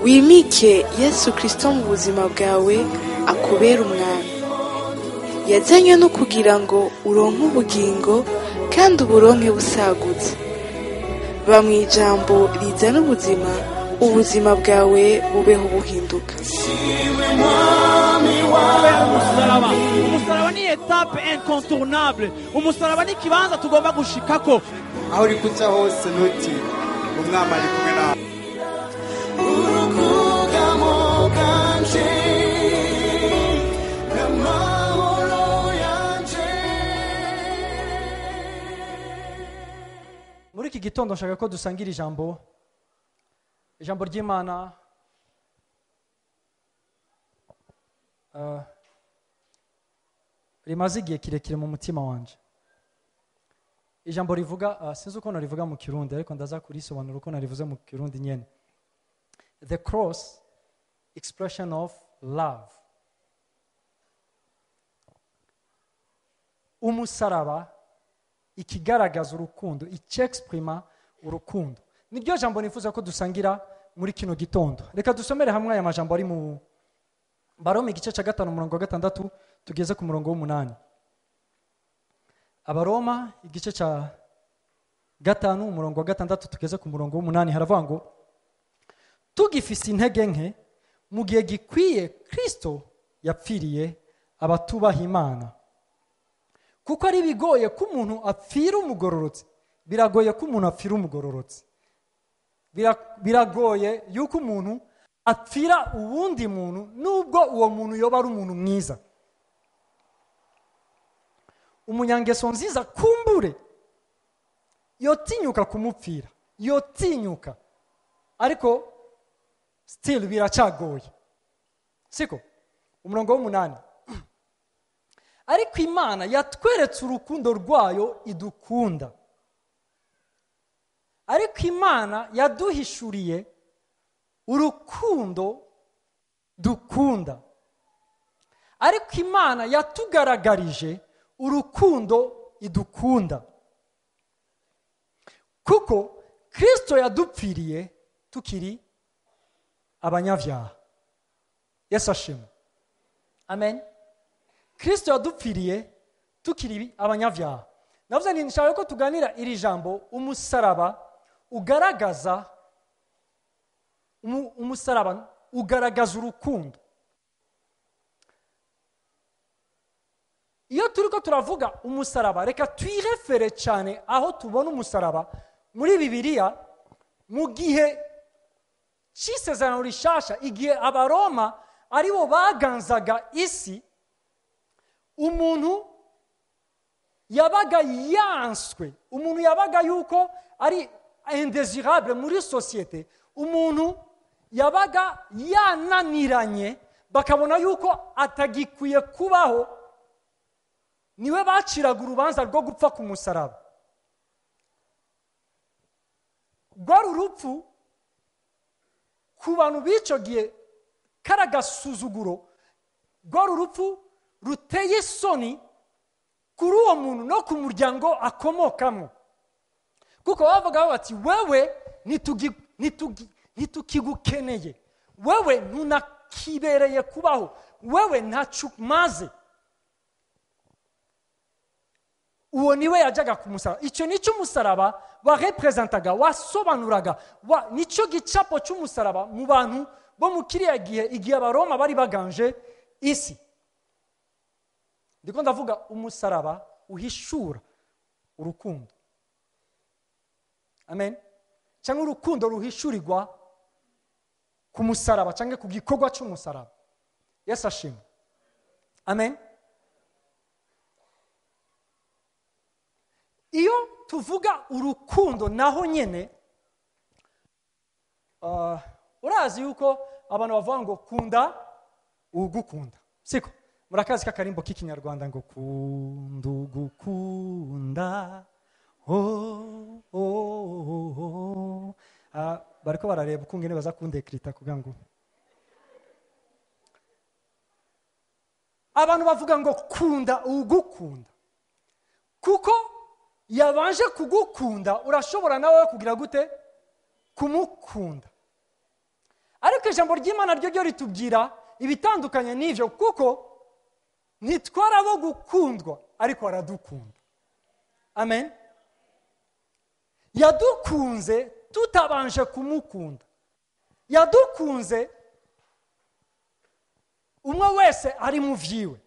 wimike Yesu Kristo mu buzima bwawe akubera umwami. Yazanywe no kugira ngo uronke ubugingo kandi uburonke busagutse. Ba mu ijambo rizana ubuzima, ubuzima bwawe bubeho buhinduka. Umusaraba ni etape incontournable. Umusaraba ni kibanza tugomba gushikako. Aho uri kuca hose ntuti umwami ari kumwe nawe. Muri iki gitondo nshaka ko dusangira ijambo ry'Imana rimaze igihe kirekire mu mutima wanje. Ijambo rivuga sinzi uko narivuga mu Kirundi ariko ndaza kurisobanura uko narivuze mu Kirundi nyene. The cross, expression of love. Umusaraba ikigaragaza urukundo, icyexprima urukundo. Nibyo jambo nifuza ko dusangira muri kino gitondo. Reka dusomere hamwe aya majambo ari mu Baroma igice cya 5 umurongo wa 6 tugeze ku murongo wa 8. Abaroma igice cya 5 umurongo wa 6 tugeze ku murongo wa 8 haravuga ngo tugifise intege nke mu gihe gikwiye Kristo yapfiriye abatubaha Imana. Kuko ari bigoye ko umuntu apfira umugororotse. Biragoye ko umuntu apfira umugororotse. Biragoye yuko umuntu apfira uwundi muntu nubwo uwo muntu yoba ari umuntu mwiza. Umunyangeso nziza kumbure yotinyuka kumupfira, yotinyuka, ariko still biracagoye. Siko umurongo wa 8. Ariko Imana yatweretse urukundo rwayo idukunda. Ariko Imana yaduhishuriye urukundo dukunda. Ariko Imana yatugaragarije urukundo idukunda. Kuko Kristo yadupfiriye tukiri abanyavyaha. Yesu ashimwe. Amen. Kristo yadupfiriye tukiri abanyavyaha. Navuze nti nshaka ko tuganira iri jambo umusaraba ugaragaza umusaraba ugaragaza urukundo. Iyo turiko turavuga umusaraba reka twirefere cyane aho tubona umusaraba muri Bibiliya mu gihe cy'isezerano rishasha, igihe Abaroma aribo baganzaga isi. Umuntu yabaga yanswe, umuntu yabaga yuko ari indésirable muri société, umuntu yabaga yananiranye bakabona yuko atagikwiye kubaho, niwe baciraga urubanza rwo gupfa ku musaraba. Rwari urupfu ku bantu b'icyo gihe karagasuzuguro, rwari urupfu ruteye isoni kuri uwo muntu no ku muryango akomokamo. Kuko bavuga bati wewe nitukigukeneye, wewe ntunakibereye kubaho, wewe ntacyo umaze. Uwo niwe yajyaga ku musaraba. Icyo nicyo umusaraba warepresentaga, wasobanuraga, nicyo gicapo cy'umusaraba mu bantu bo mu kiriya gihe, igihe Abaroma bari baganje isi. Ndiko ndavuga umusaraba uhishura urukundo. Amen. Cyangwa urukundo ruhishurirwa ku musaraba cyangwa ku gikorwa cy'umusaraba. Yesu ashimwe. Amen. Iyo tuvuga urukundo naho nyene urazi yuko abantu bavuga ngo kunda ugukunda. Siko murakazi kakarimbo k'ikinyarwanda ngo kunda ugukunda. Bariko barareba ukungene baza kundekrita kugira ngo abantu bavuga ngo kunda ugukunda. Kuko yabanje kugukunda urashobora nawe kugira gute kumukunda. ariko ijambo ry'Imana ryo ritubwira ibitandukanye n'ivyo, kuko ntitwara abo gukundwa ariko aradukunda. Amen. Yadukunze tutabanje kumukunda, yadukunze umwe wese ari mu vyiwe.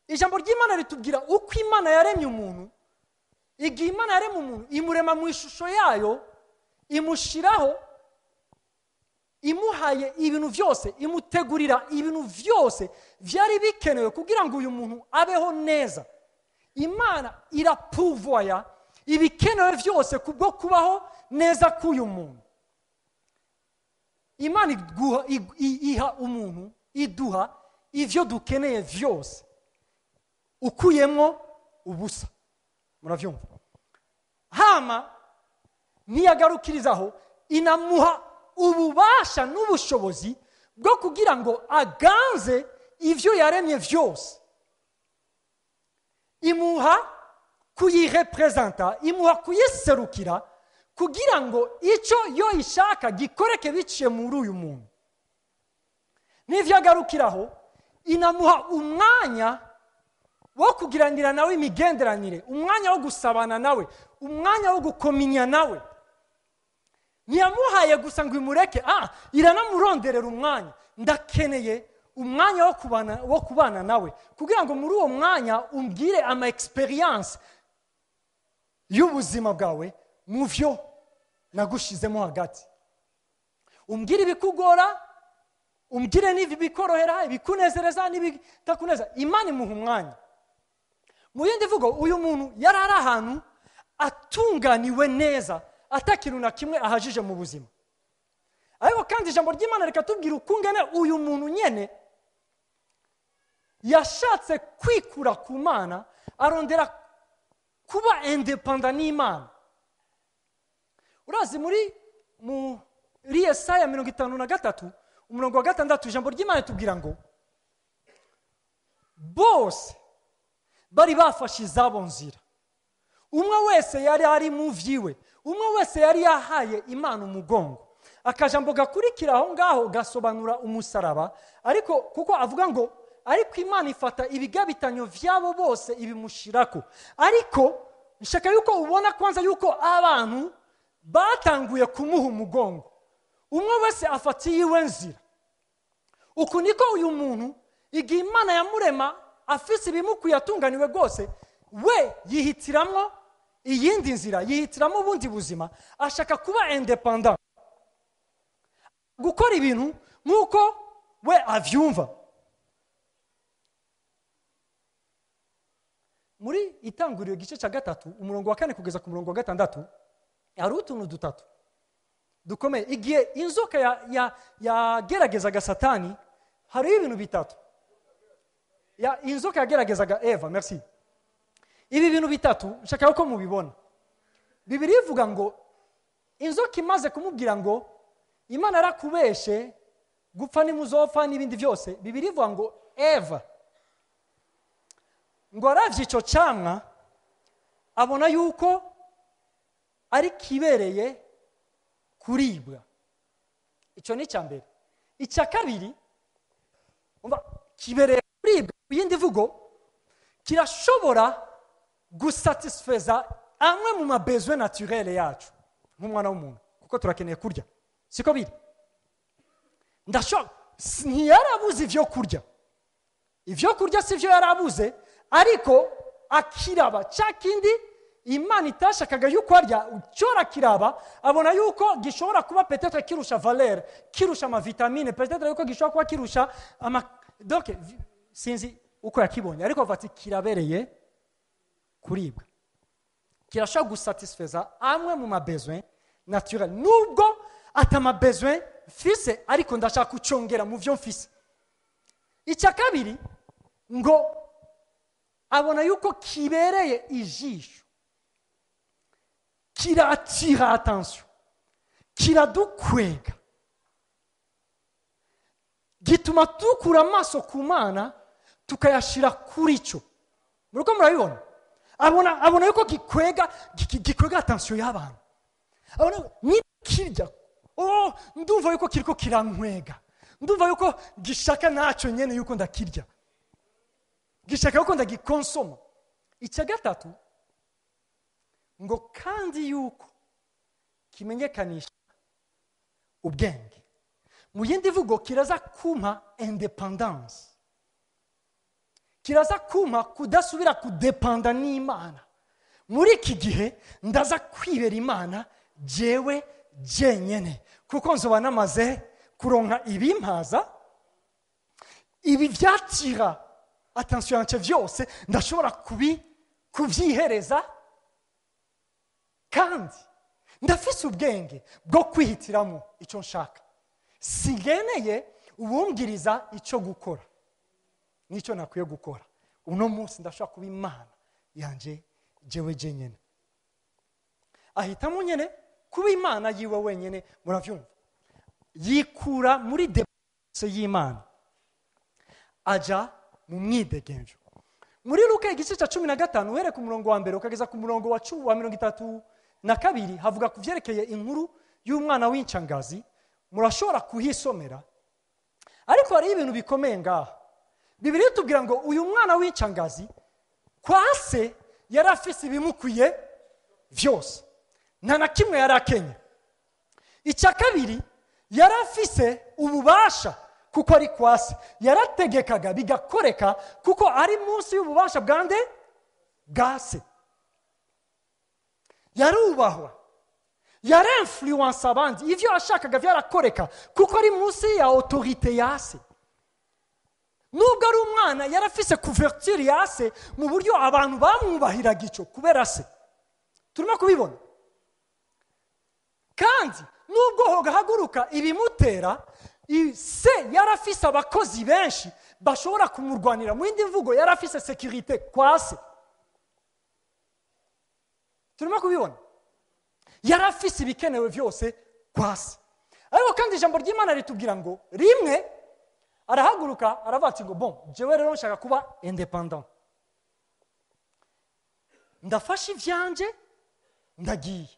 Ijambo ry'Imana ritubwira uko Imana yaremye umuntu. Igihe Imana yaremye umuntu imurema mu ishusho yayo, imushiraho, imuhaye ibintu byose, imutegurira ibintu byose byari bikenewe kugira ngo uyu muntu abeho neza. Imana irapouvoya ibikenewe byose kubwo kubaho neza k'uyu muntu. Imana iha umuntu, iduha ivyo dukeneye byose, ukuyemo ubusa. Muravyumva? Hama niyagarukirizaho, inamuha ububasha n'ubushobozi bwo kugira ngo aganze ivyo yaremye byose. Imuha kuyirepresenta, imuha kuyiserukira kugira ngo icyo yo ishaka gikoreke biciye muri uyu muntu. N'ivyo agarukiraho, inamuha umwanya wo kugiranira nawe imigenderanire, umwanya wo gusabana nawe, umwanya wo gukominya nawe. Ntiyamuhaye gusa ngo imureke, iranamuronderera umwanya. Ndakeneye umwanya wo kubana nawe kugira ngo muri uwo mwanya umbwire ama experience y'ubuzima bwawe mu vyo nagushizemo hagati. Umbwire ibikugora, umbwire n'ibikorohera, ibikunezereza n'ibitakuneza. Imana imuha umwanya. Mu yindi vugo, uyu muntu yari ari ahantu atunganiwe neza, atakintu na kimwe ahajije mu buzima. Ariko kandi ijambo ry'Imana rikatubwira ukungene uyu muntu nyene yashatse kwikura ku Mana, arondera kuba independent n'Imana. Urazi muri Yesaya 53 umurongo wa 6 ijambo ry'Imana tubwira ngo bose bari bafashe izabo nzira, umwe wese yari ari mu vyiwe, umwe wese yari yahaye Imana umugongo. Akajambo gakurikira aho ngaho gasobanura umusaraba, ariko kuko avuga ngo ariko Imana ifata ibigabitanyo vyabo bose ibimushirako. Ariko nshaka yuko ubona kwanza yuko abantu batanguye kumuha umugongo, umwe wese afatiye iwe nzira. Uku niko uyu muntu igihe Imana yamurema afise ibimukuye atunganiwe rwose, we yihitiramwo iyindi nzira, yihitiramwo ubundi buzima, ashaka kuba independent, gukora ibintu nk'uko we avyumva. Muri Itanguriro igice cya 3 umurongo wa 4 kugeza ku murongo wa 6 hari utuntu dutatu dukomeye. Igihe inzoka yageragezaga Satani, hari ibintu bitatu. Inzoka yageragezaga Eva, merci. Ibi bintu bitatu nshaka ko mubibona. Bibiliya ivuga ngo inzoka imaze kumubwira ngo Imana arakubeshe gupfa nimuzopfa n'ibindi byose, Bibiliya ivuga ngo Eva ngo aravye ico camwa abona yuko ari kibereye kuribwa. Ico ni cyambere. Icya kabiri, umva, kibereye kuribwa yindi vugo kirashobora gusatisfeza amwe mu mabezwe naturel yacu nk'umwana w'umuntu, kuko turakeneye kurya, siko biri. Ntiyarabuze ivyo kurya, ivyo kurya sivyo yarabuze, ariko akiraba cyakindi Imana itashakaga yuko arya, cyora kiraba abona yuko gishobora kuba peut-être kirusha valeur, kirusha ama vitamine, peut-être yuko gishobora kuba kirusha donc sinzi uko yakibonye, ariko avati kirabereye kuribwa, kirashobora gusatisfeza amwe mu mabesoin naturel, nubwo atama besoin mfise, ariko ndashaka kucongera mu vyo mfise. Icya kabiri ngo abona yuko kibereye ijisho, kiratira attention, kiradukwega, gituma tukura amaso ku Mana tukayashira kuri cyo. Muriko murabibona? Abona yuko gikwega attention y'abantu. Abona ni kirya ndumva yuko kiriko kirankwega, ndumva yuko gishaka nacyo nyene yuko ndakirya, gishaka yuko ndagikonsoma. Icya gatatu ngo kandi yuko kimenyekanisha ubwenge. Mu yindi vugo kiraza kumpa independence, kiraza kumpa kudasubira kudependa n'Imana. Muri iki gihe ndaza kwibera Imana jewe jenyene, kuko nzoba namaze kuronka ibimpaza, ibi vyatira attention yanje vyose ndashobora kubyihereza, kandi ndafise ubwenge bwo kwihitiramo icyo nshaka. Sigeneye ubumbwiriza icyo gukora n'icyo nakwiye gukora. Uno munsi ndashobora kuba Imana yanje jewe jenyene. Ahitamo nyene kuba Imana yiwe wenyene. Muravyumva? Yikura muri dependance y'Imana aja mu mwidegenjo. Muri Luka igice cya 15 uhere ku murongo wa mbere ukageza ku murongo wa 32 havuga ku vyerekeye inkuru y'umwana w'inchangazi. Murashobora kuhisomera, ariko hari ibintu bikomeye ngaha. Bibiliya itubwira ngo uyu mwana w'inchangazi kwa se yari afise ibimukwiye vyose, nta na kimwe yari akenye. Icya kabiri, yari afise ububasha kuko ari kwa se, yarategekaga bigakoreka kuko ari munsi y'ububasha bwande bwa se. Yarubahwa, yari influence abandi, ivyo ashakaga vyarakoreka kuko ari munsi ya autorite ya se. Nubwo ari umwana yarafise couverture ya se mu buryo abantu bamwubahiraga ico kubera se. Turimo kubibona. Kandi nubwo hogahaguruka ibimutera, se yarafise abakozi benshi bashobora kumurwanira. Mu yindi mvugo yarafise sécurité kwa se. Turimo kubibona. Yarafise ibikenewe vyose kwa se. Ariko kandi ijambo ry'Imana ritubwira ngo rimwe arahaguruka aravuga ati ngo bon, jewe rero nshaka kuba independent. Ndafashe ivyanje ndagiye.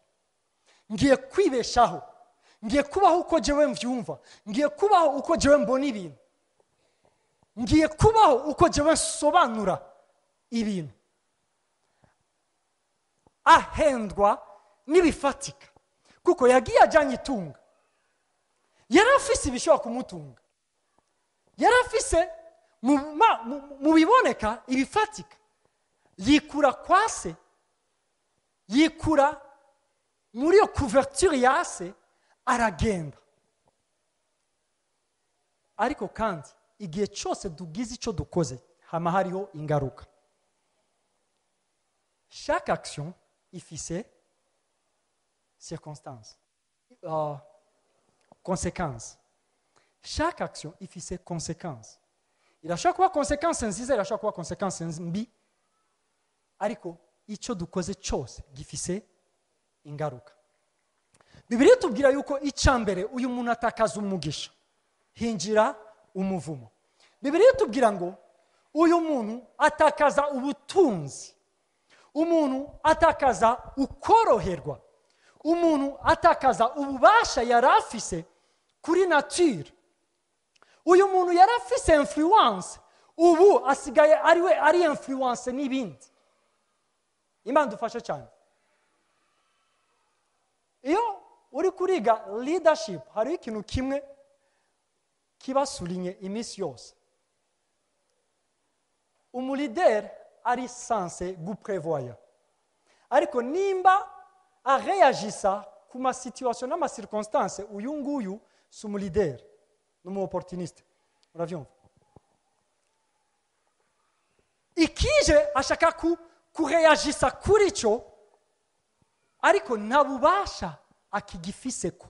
Ngiye kwibeshaho. Ngiye kubaho uko jewe mvyumva. Ngiye kubaho uko jewe mbona ibintu. Ngiye kubaho uko jewe sobanura ibintu. Ahendwa nibifatika kuko yagiye ajanye itunga. Yarafise ibishobora kumutunga. Yarafise mu biboneka ibifatika. Yikura kwa se, yikura muri yo couverture ya se, aragenda. Ariko kandi igihe cyose dugize icyo dukoze hama hariho ingaruka. Chaque action ifise circonstance, conséquence. Chaque action ifise conséquence. Irashobora kuba conséquence nziza, irashobora kuba conséquence mbi, ariko icyo dukoze cyose gifise ingaruka. Bibiliya tubwira yuko icambere uyu muntu atakaza umugisha, hinjira umuvumo. Bibiliya tubwira ngo uyu muntu atakaza ubutunzi, umuntu atakaza ukoroherwa, umuntu atakaza ububasha yarafise kuri nature. Uyu muntu yarafise influence, ubu asigaye ari influence n'ibindi. Imana dufashe cyane. Iyo uri kuriga leadership, hari ikintu kimwe kibasulinye imisi yose. Umulideri ari sanse guprevoya. Ariko nimba areyagisa ku ma situation n'ama circonstance, uyu nguyu si umulideri, ni umu opportuniste. Uravyumva? Ikije ashaka kureyagisa kuri cyo, ariko nta bubasha akigifiseko.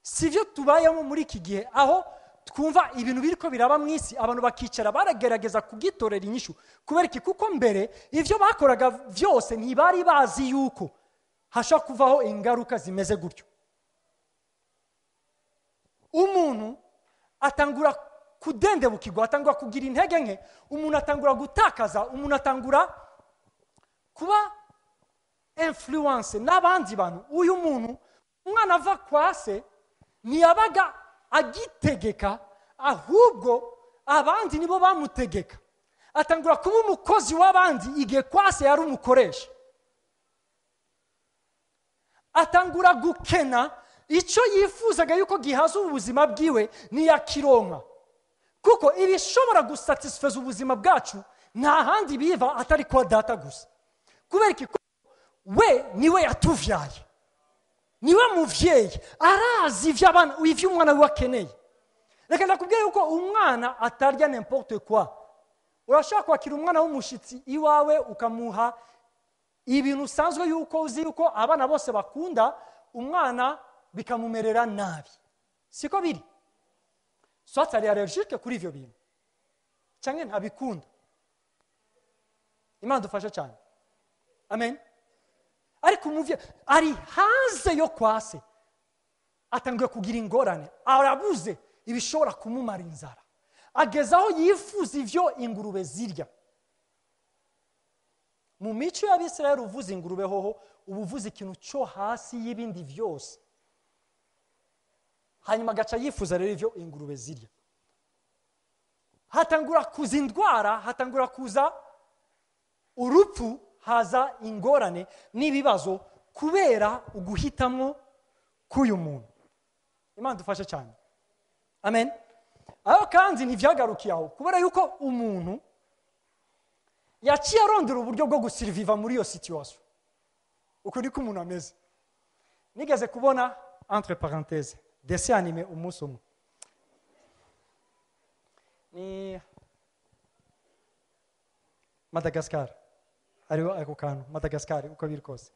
Sivyo tubayemo muri iki gihe aho twumva ibintu biriko biraba mwisi, abantu bakicara baragerageza kugitorera inyishu. Kubera iki? Kuko mbere ivyo bakoraga vyose ntibari bazi yuko hashobora kuvaho ingaruka zimeze gutyo. Umuntu atangura kudendebukirwa, atangura kugira intege nke, umuntu atangura gutakaza, umuntu atangura kuba influence n'abandi bantu. Uyu muntu umwana ava kwa se ntiyabaga agitegeka, ahubwo abandi nibo bamutegeka. Atangura kuba umukozi w'abandi igihe kwa se yari umukoresha. Atangura gukena icyo yifuzaga yuko gihaza ubuzima bwiwe ntiyakironka, kuko ibishobora gusatisfeza ubuzima bwacu nta handi biva atari kwa data gusa. Kubera iki? We niwe yatuvyaye, niwe muvyeyi, arazi ivyo umwana we akeneye. Reka ndakubwira yuko umwana atarya n'importe quoi. Urashaka kwakira umwana w'umushitsi iwawe ukamuha ibintu usanzwe yuko uzi yuko abana bose bakunda, umwana bikamumerera nabi. Siko biri? Soit ari allergique kuri ivyo bintu, canke ntabikunda. Imana dufashe cyane. Amen. Ariko umuvye ari hanze yo kwase, atangiye kugira ingorane, arabuze ibishobora kumumara inzara, agezaho yifuza ivyo ingurube zirya. Mu mico y'Abisirayeli uvuze ingurube hoho ubuvuze ikintu cyo hasi y'ibindi vyose, hanyuma agaca yifuza rero ivyo ingurube zirya. Hatangura kuza indwara, hatangura kuza urupfu, haza ingorane n'ibibazo kubera uguhitamwo k'uyu muntu. Imana dufashe cyane. Amen. Aho kandi ntivyagarukiye aho, kubera yuko umuntu yaciye arondera uburyo bwo gusiriviva muri iyo situation. Uko niko umuntu ameze. Nigeze kubona entre parenthèses dessin animé umunsi umwe, ni Madagascar. Ariho ako kantu Madagascar uko biri kose.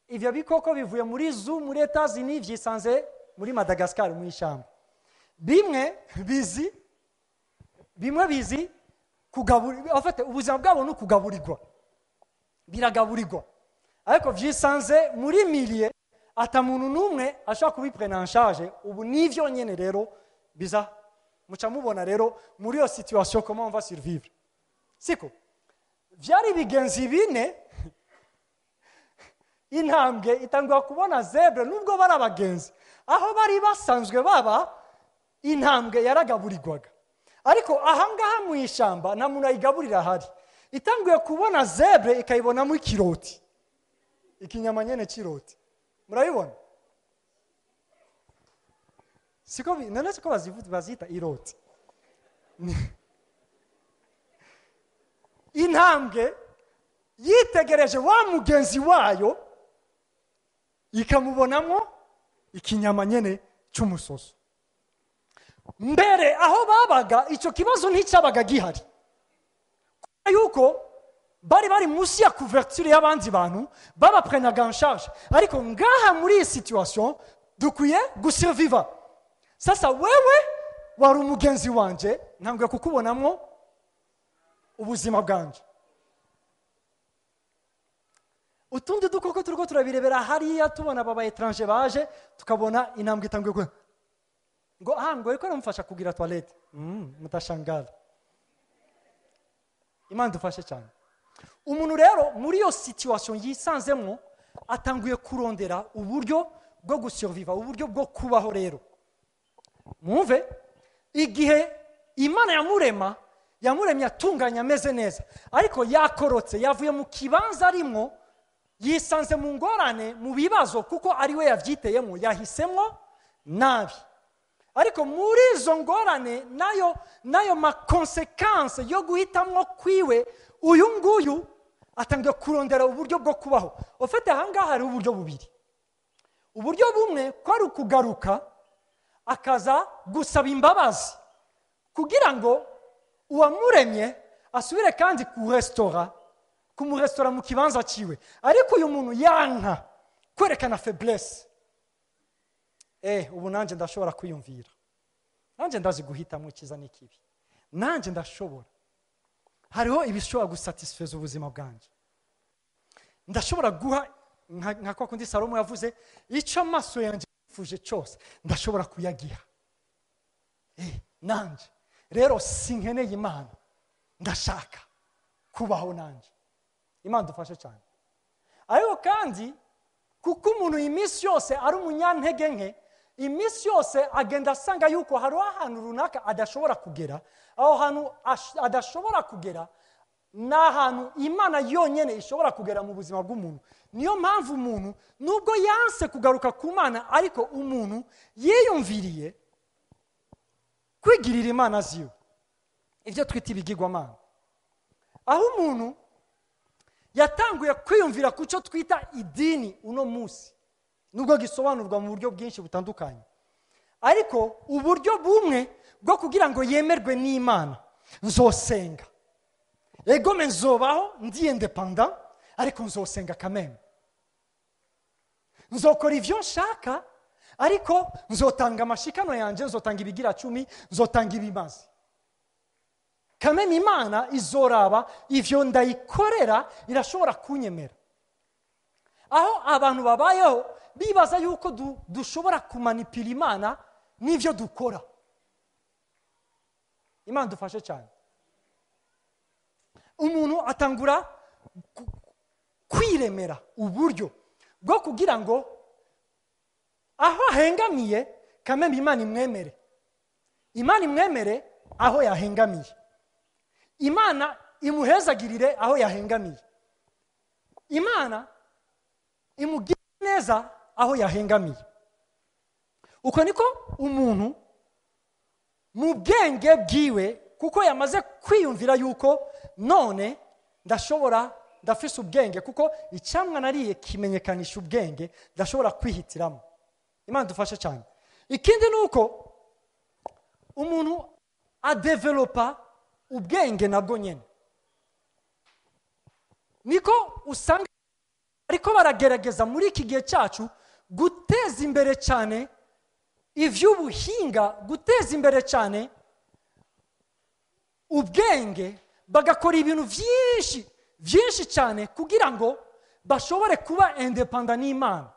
Ivyo bikoko bivuye muri zoo muri Etats-Unis vyisanze muri Madagascar mu ishamba. Bimwe bizi kugaburirwa, en fait ubuzima bwabo no kugaburirwa, biragaburirwa. Ariko vyisanze muri milieu ata muntu numwe ashaka kubiprena en charge. Ubu nivyo nyene rero biza muca mubona rero muri iyo situation comment on va survivre. Siko vyari bigenzi bine, intambwe itangwa kubona zebra nubwo bari abagenzi, aho bari basanzwe baba intambwe yaragaburirwaga. Ariko ahangaha mu ishamba nta muntu ayigaburira hari, itanguye kubona zebra ikayibonamo ikiroti, ikinyama nyene kiroti. Murabibona? Siko none siko bazita iroti. Intambwe yitegereje wa mugenzi wayo ikamubonamo ikinyama nyene cy'umusoso. Mbere aho babaga icyo kibazo nticyabaga gihari, yuko bari munsi ya couverture y'abandi bantu babaprenaga en charge. Ariko ngaha muri iyi situation dukwiye gusurviva. Sasa wewe wari umugenzi wanje, ntangwe kukubonamo ubuzima bwanje. Utundi dukoko turiko turabirebera hariya, tubona baba étranger baje, tukabona intambwe itangwe ngo ariko namufasha kugira toilette. Mutashangala. Imana dufashe cyane. Umuntu rero muri iyo situation yisanzemo atanguye kurondera uburyo bwo gusurviva, uburyo bwo kubaho. Rero mwumve, igihe Imana yamuremye atunganya ameze neza, ariko yakorotse, yavuye mu kibanza arimo, yisanze mu ngorane, mu bibazo, kuko ari we yavyiteyemo, yahisemo nabi. Ariko muri izo ngorane nayo ma consequence yo guhitamwo kwiwe, uyu nguyu atangiye kurondera uburyo bwo kubaho. Ofete ahangaha hari uburyo bubiri. Uburyo bumwe kwari ukugaruka akaza gusaba imbabazi kugira ngo uwamuremye asubire kandi kumurestora mu kibanza ciwe. Ariko uyu muntu yanka kwerekana faiblesse. Ubu nanje ndashobora kwiyumvira, nanje ndazi guhitamo ikiza n'ikibi, nanje ndashobora, hariho ibishobora gusatisfeza ubuzima bwanje. Ndashobora guha nka kwa kundi Salomo yavuze, icyo amaso yanjye yifuje cyose ndashobora kuyagiha. Nanje rero sinkeneye Imana, ndashaka kubaho nanje. Imana dufashe cyane. ariko kandi kuko umuntu iminsi yose ari umunyantege nke, iminsi yose agenda asanga yuko hari ahantu runaka adashobora kugera. Aho hantu adashobora kugera ni ahantu Imana yonyine ishobora kugera mu buzima bw'umuntu. Niyo mpamvu umuntu nubwo yanse kugaruka ku Mana, ariko umuntu yiyumviriye kwigirira Imana ziwe, ibyo twita ibigirwamana. Aho umuntu yatanguye kwiyumvira ku cyo twita idini uno munsi, nubwo gisobanurwa mu buryo bwinshi butandukanye, ariko uburyo bumwe bwo kugira ngo yemerwe n'Imana: nzosenga, egome nzobaho ndi independent, ariko nzosenga kameme, nzokora ivyo nshaka, ariko nzotanga amashikano yanje, nzotanga ibigira 10, nzotanga ibimazi. Kameme Imana izoraba ivyo ndayikorera, irashobora kunyemera. Aho abantu babayeho bibaza yuko dushobora kumanipira Imana n'ivyo dukora. Imana dufashe cyane. Umuntu atangura kwiremera uburyo bwo kugira ngo aho ahengamiye kameme Imana imwemere. Imana imwemere aho yahengamiye. Imana imuhezagirire aho yahengamiye. Imana imugire neza aho yahengamiye. Uko niko umuntu mu bwenge bwiwe, kuko yamaze kwiyumvira yuko none ndafise ubwenge, kuko icyamwa nariye kimenyekanisha ubwenge, ndashobora kwihitiramo. Imana dufashe cyane. Ikindi nuko umuntu adevelopa ubwenge nabwo nyene. Niko usanga ariko baragerageza muri iki gihe cyacu guteza imbere cyane ivy'ubuhinga, guteza imbere cyane ubwenge, bagakora ibintu byinshi cyane kugira ngo bashobore kuba independent n'Imana.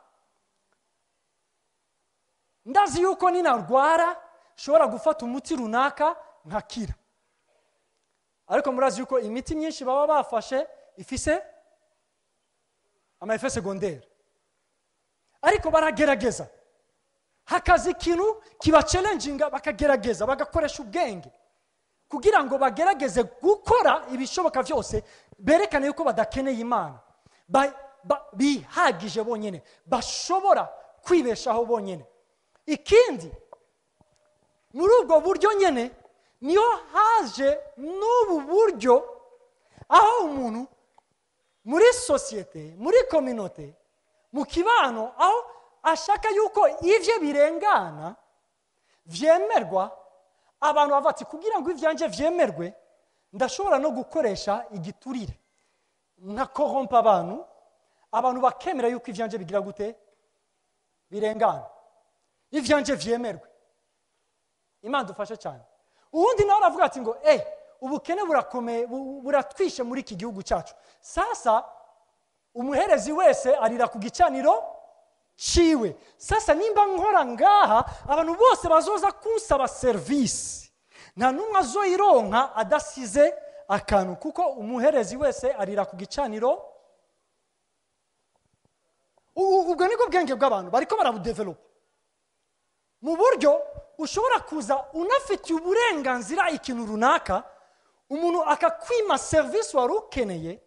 Ndazi yuko ninarwara shobora gufata umuti runaka nkakira, ariko murazi yuko imiti myinshi baba bafashe ifise ama-effet secondaire. Ariko baragerageza, hakaza ikintu kiba challenginga, bakagerageza bagakoresha ubwenge kugira ngo bagerageze gukora ibishoboka byose, berekane yuko badakeneye Imana, bihagije bonyene, bashobora kwibeshaho bonyene. Ikindi muri ubwo buryo nyene niyo haje n'ubu buryo aho umuntu muri societe, muri communauté, mu kibano, aho ashaka yuko ivyo birengana vyemerwa, abantu bavati kugira ngo ivyanje vyemerwe ndashobora no gukoresha igiturire, nka corrompa abantu bakemera yuko ivyanje bigira gute, birengana, ivyanje vyemerwe. Imana dufashe cyane. Ubundi nawe aravuga ati ngo ubukene burakomeye, buratwishe muri iki gihugu cyacu. Sasa umuherezi wese arira ku gicaniro ciwe. Sasa nimba nkora ngaha, abantu bose bazoza kunsaba service, nta numwe azoyironka adasize akantu, kuko umuherezi wese arira ku gicaniro. Ubwo niko bwenge bw'abantu bariko barabudevelopa mu buryo ushobora kuza unafitiye uburenganzira ikintu runaka, umuntu akakwima service wari ukeneye,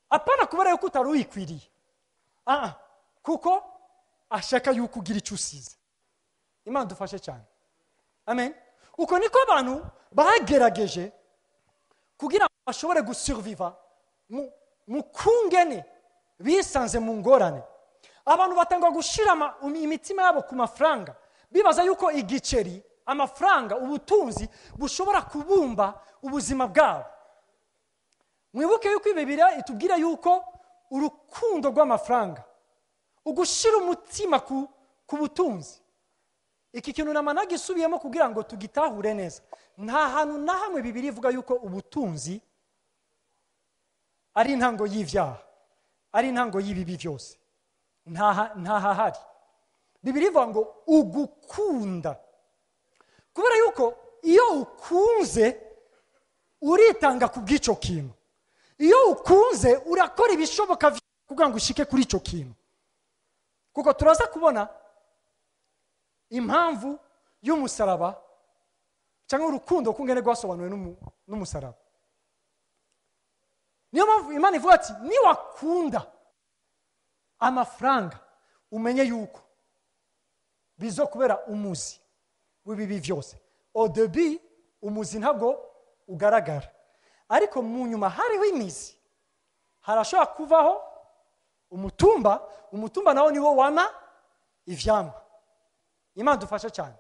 apana kubera yuko utari uyikwiriye, kuko ashaka yuko ugira icyo usize. Imana dufashe cyane. Amen. Uko niko abantu bagerageje kugira ngo bashobore gusurviva mu kungene bisanze mu ngorane. Abantu batangwa gushira imitima yabo ku mafaranga, bibaza yuko igiceri, amafaranga, ubutunzi bushobora kubumba ubuzima bwabo. Mwibuke yuko Bibiliya itubwira yuko urukundo rw'amafaranga, ugushira umutima ku butunzi, iki kintu namana gisubiyemo kugira ngo tugitahure neza. Nta hantu na hamwe Bibiliya ivuga yuko ubutunzi ari intango y'ivyaha, ari intango y'ibibi byose. Nta hahari. Bibiliya ivuga ngo ugukunda, kubera yuko iyo ukunze uritanga ku bw'icyo kintu. Iyo ukunze urakora ibishoboka kugira ngo ushike kuri icyo kintu. Kuko turaza kubona impamvu y'umusaraba cyangwa urukundo kungene rwasobanuwe n'umusaraba. Niyo mpamvu Imana ivuga ati niwakunda amafaranga umenye yuko bizo kubera umuzi w'ibibi byose. Au début umuzi ntabwo ugaragara, ariko mu nyuma hariho imizi, harashobora kuvaho umutumba nawo niwo wama ivyamwa. Imana dufashe cyane,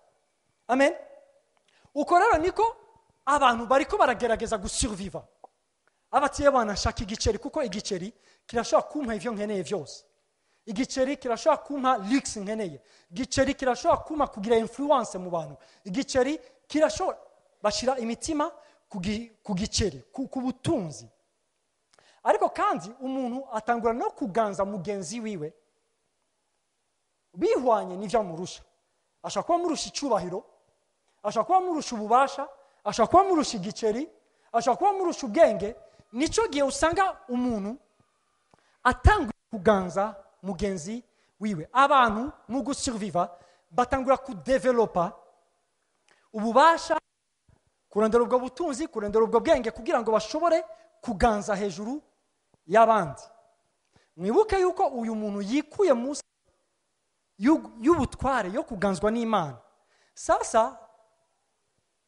amen. Uko rero niko abantu bariko baragerageza gusurviva. Abatiye bana shaka igiceri, kuko igiceri kirashobora kumpa ivyo nkeneye byose. Igiceri kirashobora kumpa luxe nkeneye. Igiceri kirashobora kumpa kugira influence mu bantu. Igiceri kirashobora bashira imitima ku giceri, ku butunzi. Ariko kandi umuntu atangura no kuganza mugenzi wiwe bihwanye n'ivyo amurusha. Ashaka kuba murusha icubahiro, ashaka kuba murusha ububasha, ashaka kuba murusha igiceri, ashaka kuba murusha ubwenge. Nico gihe usanga umuntu atangura kuganza mugenzi wiwe. Abantu mu gusurviva batangura kudevelopa ububasha, kurondera ubwo butunzi, kurondera ubwo bwenge kugira ngo bashobore kuganza hejuru y'abandi. Mwibuke yuko uyu muntu yikuye munsi y'ubutware yo kuganzwa n'Imana. Sasa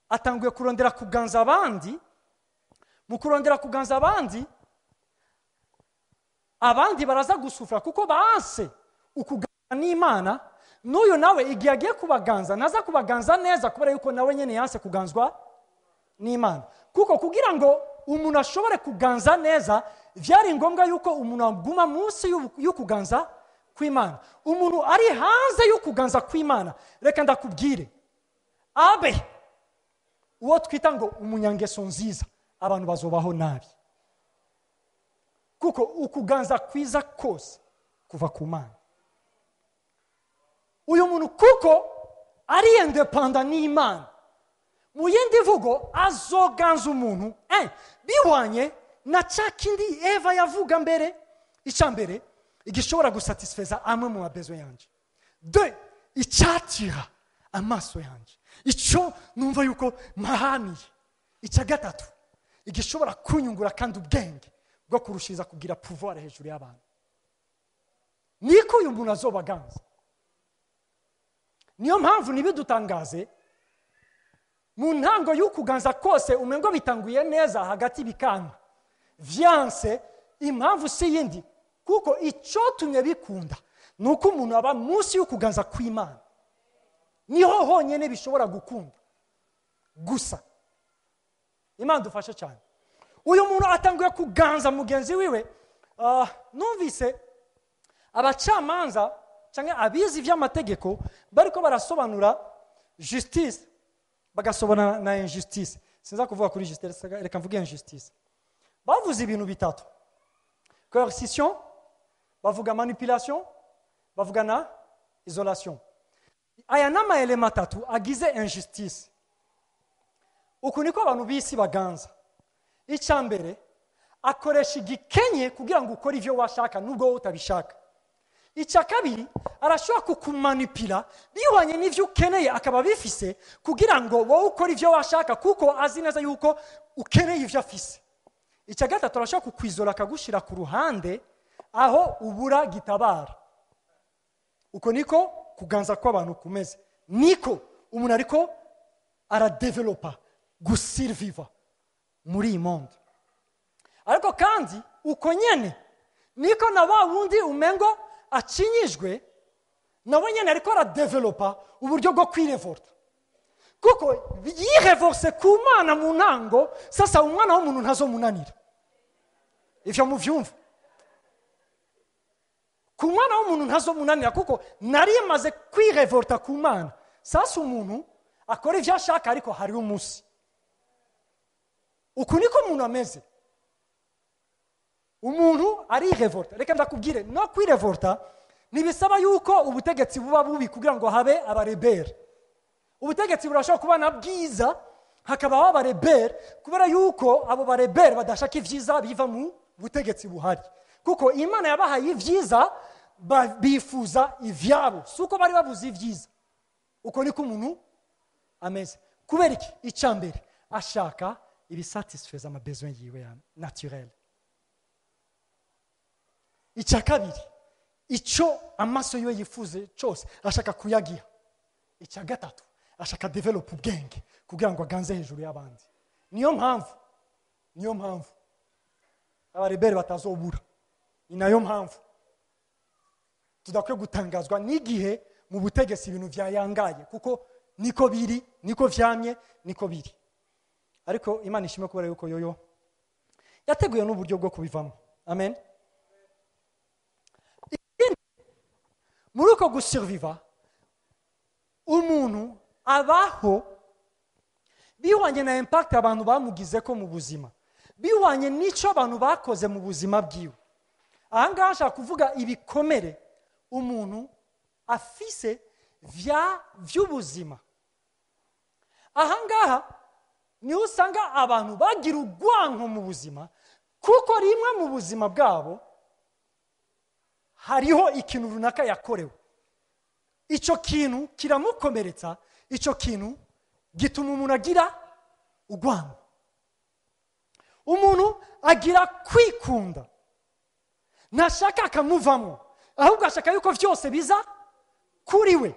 atanguye kurondera kuganza abandi. Mu kurondera kuganza abandi baraza gusufura kuko baanse ukuganza n'Imana. N'uyu nawe igihe agiye kubaganza naza kubaganza neza kubera yuko nawe nyene yanse kuganzwa n'Imana. Kuko kugira ngo umuntu ashobore kuganza neza vyari ngombwa yuko umuntu aguma munsi y'ukuganza kw'Imana. Umuntu ari hanze y'ukuganza kw'Imana, reka ndakubwire, abe uwo twita ngo umunyangeso nziza, abantu bazobaho nabi. Kuko ukuganza kwiza kose kuva ku Mana. Uyu muntu kuko ari independent n'Imana, mu yindi vugo azoganza umuntu biwanye na cakindi Eva yavuga mbere. Icambere igishobora gusatisfeza amwe mu mabezo yanje. De icyatira amaso yanje, ico numva yuko mahamiye. Icya gatatu igishobora kunyungura kandi ubwenge bwo kurushiza kugira pouvoir hejuru y'abantu. Niko uyu muntu azobaganza. Niyo mpamvu nibidutangaze mu ntango y'ukuganza kose umengo bitanguye neza, hagati bikanga vyanse. Impamvu si yindi, kuko ico tumye bikunda nuko umuntu aba munsi y'ukuganza kw'Imana. Niho honyene bishobora gukunda gusa. Imana dufashe cyane. Uyu muntu atanguye kuganza mugenzi wiwe. Numvise abacamanza cyangwa abizi vy'amategeko bariko barasobanura justice, bagasobanura na injustice. Sinza kuvuga kuri justice, reka mvuge injustice. Bavuze ibintu bitatu: coercition, bavuga manipulation, bavuga na isolation. Aya nama elema matatu agize injustice. Uku niko abantu bisi baganza. Icambere akoresha igikenye kugira ngo ukore ivyo washaka nubwo utabishaka. Icya kabiri arashobora kukumanipula bihwanye n'ivyo ukeneye, akaba bifise kugira ngo wowe ukore ivyo washaka kuko azi neza yuko ukeneye ivyo afise. Icya gatatu arashobora kukwizola akagushira ku ruhande aho ubura gitabara. Uko niko kuganza kw'abantu kumeze. Niko umuntu ariko aradevelopa gusurviva muri iyi monde. Ariko kandi uko nyene niko na wa wundi umengo acinyijwe nawe nyene ariko aradevelopa uburyo bwo kwirevolta. Kuko yirevolse ku Mana mu ntango, sasa umwana w'umuntu ntazomunanira. Ivyo muvyumva? Ku mwana w'umuntu ntazomunanira kuko nari maze kwirevolta ku Mana. Sasa umuntu akora ivyo ashaka ariko hari umunsi. Uku niko umuntu ameze. Umuntu ari revolta. Reka ndakubwire, no kwirevolta nibisaba yuko ubutegetsi buba bubi kugira ngo habe abarebere. Ubutegetsi burashobora kuba na bwiza hakabaho abarebere kubera yuko abo barebere badashaka ivyiza biva mu butegetsi buhari. kuko imana yabahaye ibyiza bifuza ibyabo si uko bari babuze ibyiza uko niko umuntu ameze kubera iki icya mbere ashaka ibisatisfeza amabesoin yiwe ya naturel icya kabiri icyo amaso yiwe yifuze cyose ashaka kuyagira icya gatatu ashaka develop ubwenge kugira ngo aganze hejuru y'abandi niyo mpamvu abarebere batazobura ni nayo mpamvu tudakwiye gutangazwa n'igihe mu butegetsi ibintu byayangaye kuko niko biri niko vyamye niko biri ariko imana ishimwe kubera yuko yoyo yateguye n'uburyo bwo kubivamo amen muri uko gusurviva umuntu abaho bihwanye na impact abantu bamugize ko mu buzima bihwanye n'icyo abantu bakoze mu buzima bwiwe ahangaha nshaka kuvuga ibikomere umuntu afise vy'ubuzima ahangaha niho usanga abantu bagira urwanko mu buzima kuko rimwe mu buzima bwabo hariho ikintu runaka yakorewe icyo kintu kiramukomeretsa icyo kintu gituma umuntu agira urwanko umuntu agira kwikunda ntashaka akamuvamo ahubwo ashaka yuko byose biza kuri we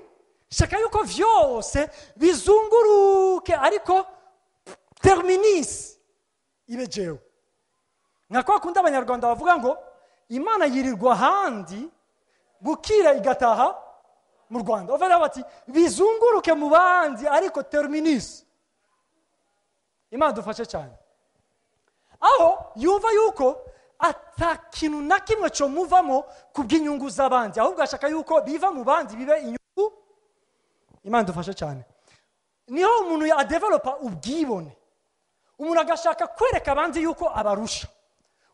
shaka yuko byose bizunguruke ariko terminis ibe jewe nka kwa kundi abanyarwanda bavuga ngo imana yirirwa ahandi bukira igataha mu rwanda bavuga bati bizunguruke mu bandi ariko terminis imana dufashe cyane aho yumva yuko atakintu na kimwe cyo muvamo kubw'inyungu z'abandi ahubwo ashaka yuko biva mu bandi bibe inyungu imana dufashe cyane niho umuntu adevelopa ubwibone umuntu agashaka kwereka abandi yuko abarusha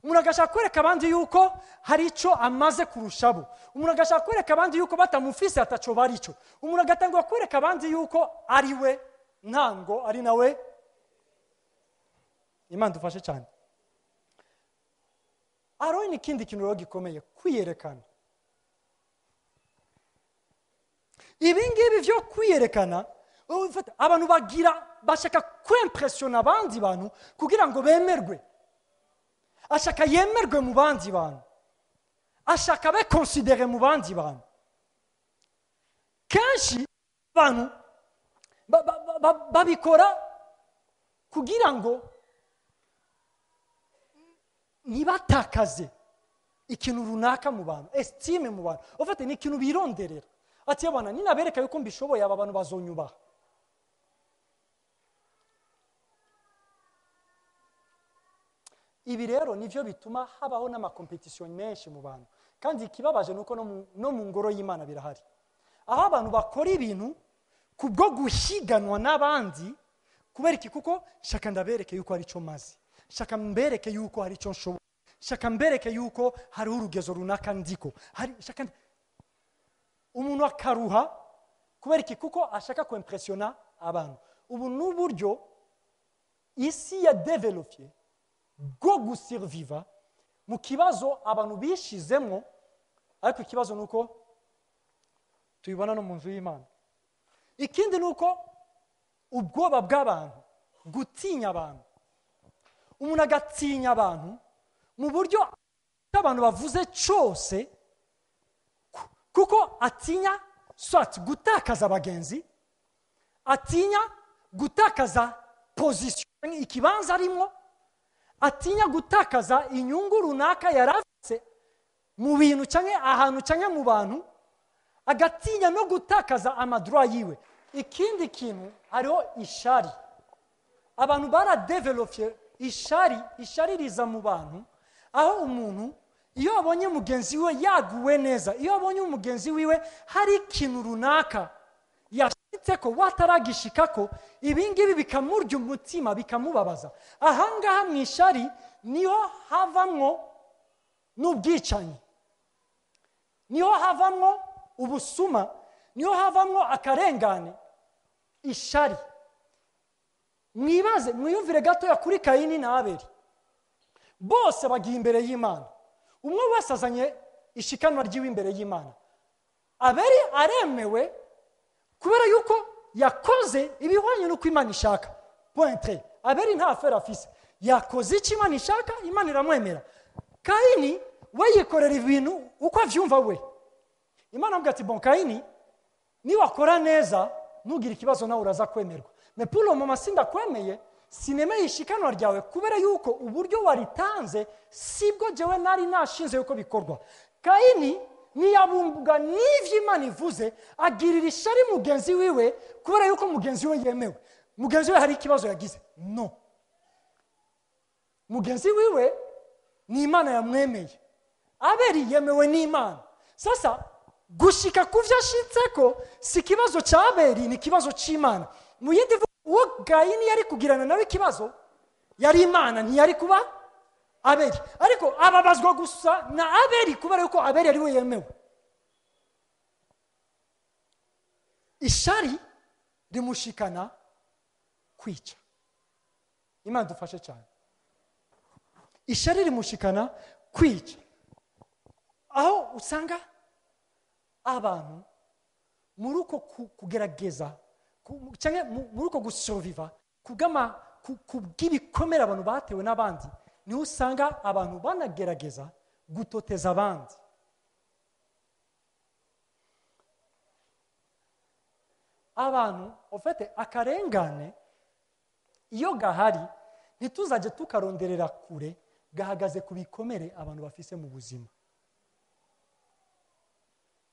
umuntu agashaka kwereka abandi yuko hari icyo amaze kurushabo umuntu agashaka kwereka abandi yuko batamufise ataco barico umuntu agatangwa kwereka abandi yuko ari we ntango ari nawe imana dufashe cyane Aro ni ikindi kintu rero gikomeye kwiyerekana ibi ngibi byo kwiyerekana abantu bashaka kwimpressiona abandi bantu kugira ngo bemerwe ashaka yemerwe mu bandi bantu ashaka be considere mu bandi bantu kenshi abantu babikora kugira ngo nibatakaze ikintu runaka mu bantu estime mu bantu ufite ni ikintu bironderera ati abana ninabereka yuko mbishoboye aba bantu bazonyubaha ibi rero nivyo bituma habaho n'amakompetisiyo menshi mu bantu kandi ikibabaje nuko no mu ngoro y'Imana birahari aho abantu bakora ibintu kubwo guhiganwa n'abandi kubera iki kuko shaka ndabereke yuko ari cyo mazi shaka mbereke yuko hari cyo nshoboye shaka mbereke yuko hari urugezo runaka ndiko hari shaka umuntu akaruha kubera iki kuko ashaka kwimpressiona abantu ubu n'uburyo isi ya developye bwo gusurviva mu kibazo abantu bishizemo ariko ikibazo nuko tubibona no mu nzu y'Imana ikindi nuko ubwoba bw'abantu gutinya abantu umuntu agatinya abantu mu buryo abantu bavuze cyose kuko atinya soit gutakaza abagenzi atinya gutakaza position ikibanza arimo atinya gutakaza inyungu runaka yarafise mu bintu cyangwa ahantu cyangwa mu bantu agatinya no gutakaza amadroit yiwe ikindi kintu hariho ishari abantu baradevelopye ishari riza mu bantu aho umuntu iyo abonye mugenzi we yaguwe neza iyo abonye umugenzi wiwe hari ikintu runaka yashitse ko wataragishikako ibingibi bikamurya umutima bikamubabaza ahangaha mu ishari niho havamwo n'ubwicanyi niho havamwo ubusuma niho havamwo akarengane ishari mwiyumvire gatoya kuri Kayini na Abeli bose bagiye imbere y'Imana umwe wese azanye ishikanwa ry'iwe imbere y'Imana. Abeli aremewe kubera yuko yakoze ibihwanye n'uko Imana ishaka. Point. Abeli nta affaire afise, yakoze icyo Imana ishaka, Imana iramwemera. Kayini we yikorera ibintu uko avyumva we. Imana avuga ati bon Kayini, niwakora neza ntugire ikibazo nawe uraza kwemerwa. Mais pour le moment sindakwemeye, sinemeye ishikanwa ryawe kubera yuko uburyo waritanze sibwo jewe nari nashinze yuko bikorwa. Kayini niyabunga n'ivyo Imana ivuze, agirira ishari mugenzi wiwe kubera yuko mugenzi we yemewe. Mugenzi we hari ikibazo yagize? No. Mugenzi wiwe ni Imana yamwemeye. Abeli yemewe n'Imana. Sasa gushika kuvyo ashitseko si kibazo cha Abeli, ni kibazo c'Imana. Mu yindi uwo Kayini yari kugirana nawe ikibazo yari Imana, ntiyari kuba Abeli. Ariko ababazwa gusa na Abeli kubera yuko Abeli ari we yemewe. Ishari rimushikana kwica. Imana dufashe cyane. Ishari rimushikana kwica. Aho usanga abantu muri uko kugerageza cyangwa muri uko gusurviva kubw'ibikomere abantu batewe n'abandi, niho usanga abantu banagerageza gutoteza abandi. Abantu ofete akarengane iyo gahari ntituzaje tukaronderera kure, gahagaze ku bikomere abantu bafise mu buzima.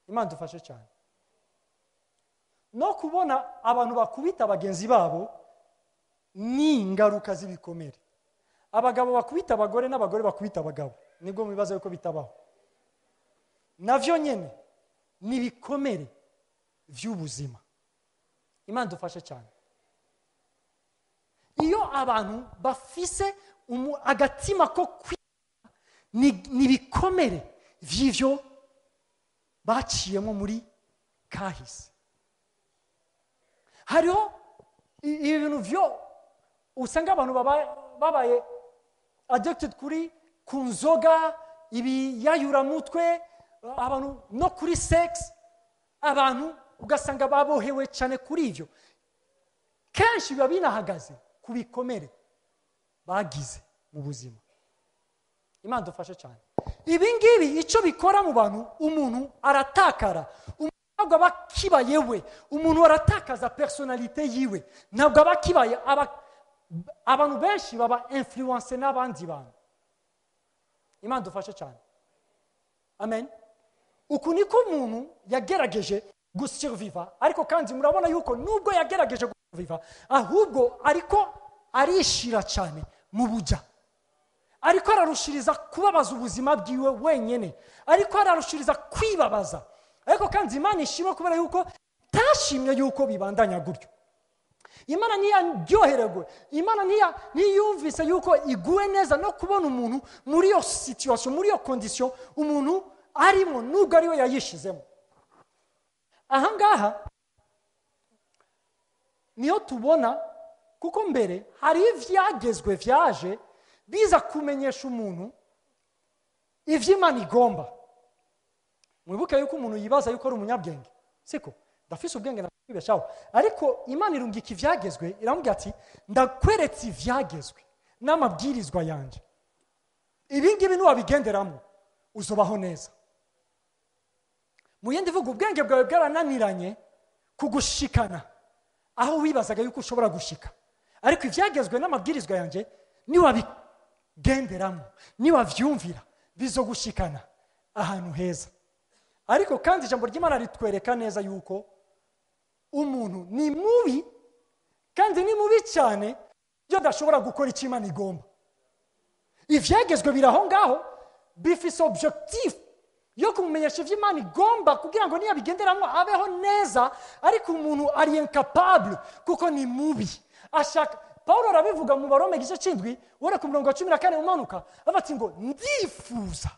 Imana dufashe cyane. No kubona abantu bakubita bagenzi babo ni ingaruka z'ibikomere. Abagabo bakubita abagore n'abagore bakubita abagabo, nibwo mubibaza yuko bitabaho. Navyo nyene ni bikomere vy'ubuzima. Imana dufashe cyane. Iyo abantu bafise agatima ko ni bikomere vy'ivyo baciyemo muri kahise. Hariho ibintu vyo usanga abantu babaye addicted kuri ku nzoga, ibiyayuramutwe, abantu no kuri sex, abantu ugasanga babohewe cyane kuri ivyo. Kenshi biba binahagaze ku bikomere bagize mu buzima. Imana dufashe cyane. Ibi ngibi icyo bikora mu bantu, umuntu aratakara, ntabwo aba kibaye we, umuntu aratakaza personalite yiwe, ntabwo aba kibaye. Abantu benshi baba influence n'abandi bantu. Imana dufashe cyane. Amen. Uku niko umuntu yagerageje gusurviva, ariko kandi murabona yuko nubwo yagerageje gusurviva, ahubwo ariko arishira cyane mu buja. Ariko ararushiriza kubabaza ubuzima bwiwe wenyene, ariko ararushiriza kwibabaza. Ariko kandi Imana ishimwe kubera yuko tashimye yuko bibandanya gutyo. Imana niyaryohererwe, Imana niyumvise yuko iguwe neza no kubona umuntu muri iyo situation, muri iyo condition umuntu arimo nubwo ari we yayishizemo. Ahangaha niyo tubona kuko mbere hari ivyagezwe vyaje biza kumenyesha umuntu ivyo Imana igomba. Mwibuke yuko umuntu yibaza yuko ari umunyabwenge, siko ndafise ubwenge nakwibeshaho, ariko Imana irungika ivyagezwe, iramubwira ati ndakweretse ivyagezwe n'amabwirizwa yanje, ibi ngibi niwabigenderamo uzobaho neza. Mu yindi vuga ubwenge bwawe bwarananiranye kugushikana aho wibazaga yuko ushobora gushika, ariko ivyagezwe n'amabwirizwa yanje niwabigenderamo, niwavyumvira, bizogushikana ahantu heza. Ariko kandi ijambo ry'Imana ritwereka neza yuko umuntu ni mubi, kandi ni mubi cyane byo dashobora gukora icyo Imana igomba. Ivyagezwe biraho ngaho bifise objectif yo kumumenyesha ivyo Imana igomba kugira ngo niyabigenderamo abeho neza, ariko umuntu ari incapable kuko ni mubi. Ashaka Paulo arabivuga mu Barome igice c'indwi wora ku 14 umanuka, abati ngo ndifuza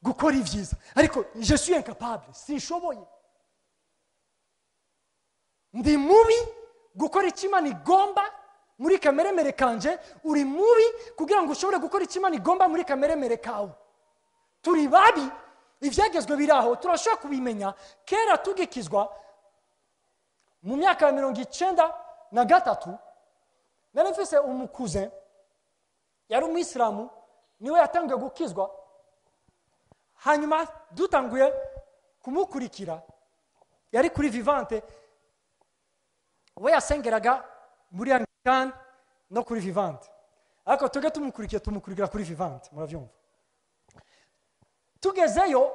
gukora ivyiza ariko je suis incapable, sinshoboye. Ndi mubi gukora icyo Imana igomba muri kameremere kanje, uri mubi kugira ngo ushobore gukora icyo Imana igomba muri kameremere kawe. turi babi ibyagezwe biri aho turashobora kubimenya kera tugikizwa mu myaka ya 1993 nari mfise umukuze yari umuyisilamu niwe yatangiye gukizwa hanyuma dutanguye kumukurikira yari kuri Vivante we yasengeraga muri Anglican no kuri Vivante ariko tuge tumukurikira kuri Vivante muravyumva tugezeyo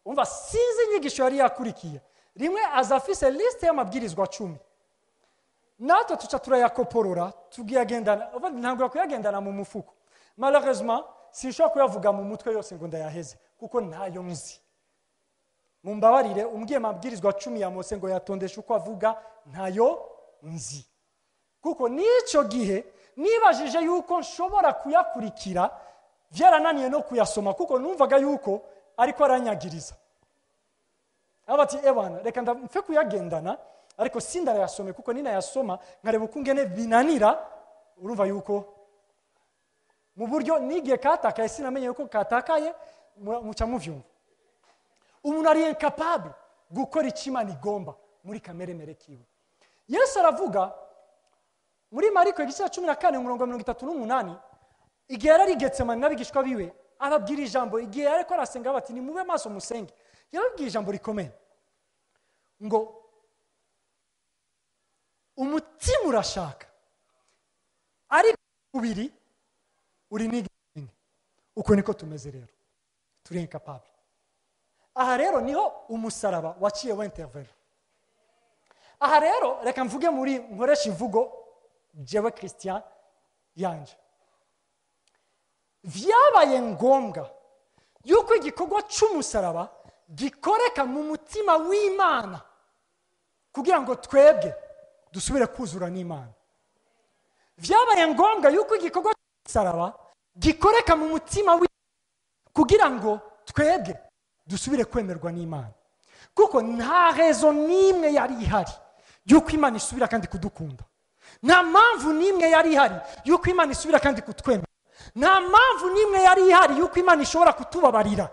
umva sinzi inyigisho yari yakurikiye rimwe azafise liste y'amabwirizwa 10 natwe tuca turayakoporora tugiyagendana ntabwo kuyagendana mu mufuko malheureusement sinshobora kuyavuga mu mutwe yose ngo ndayaheze kuko ntayo nzi mumbabarire umbwiye amabwirizwa 10 ya Mose ngo yatondesha uko avuga ntayo nzi kuko nico gihe nibajije yuko nshobora kuyakurikira byarananiye no kuyasoma kuko numvaga yuko ariko aranyagiriza abati ebana reka ndamfe kuyagendana ariko sindarayasome kuko ninayasoma nkareba uko ngene binanira urumva yuko mu buryo nigiye katakaye sinamenye yuko katakaye muca muvyumva umuntu ari incapable gukora ikimana igomba muri kamere kiwe Yesu aravuga muri Mariko igice 14:38 igihe yari Getsemani n'abigishwa biwe ababwira ijambo igihe ariko arasenga bati ni mube maso musenge yarabwiye ijambo rikomeye ngo umutima urashaka ariko ubiri uri nigenge uko niko tumeze rero turi incapable aha rero niho umusaraba waciye w'intervene aha rero reka mvuge muri nkoresha imvugo jewe Christian yanje vyabaye ngombwa yuko igikorwa cy'umusaraba gikoreka mu mutima w'Imana kugira ngo twebwe dusubire kuzura n'Imana vyabaye ngombwa yuko igikorwa cy'umusaraba gikoreka mu mutima kugira ngo twebwe dusubire kwemerwa n'Imana kuko nta rezo nimwe yari ihari yuko Imana isubira kandi kudukunda nta mpamvu nimwe yari ihari yuko Imana isubira kandi kutwemera nta mpamvu nimwe yari ihari yuko Imana ishobora kutubabarira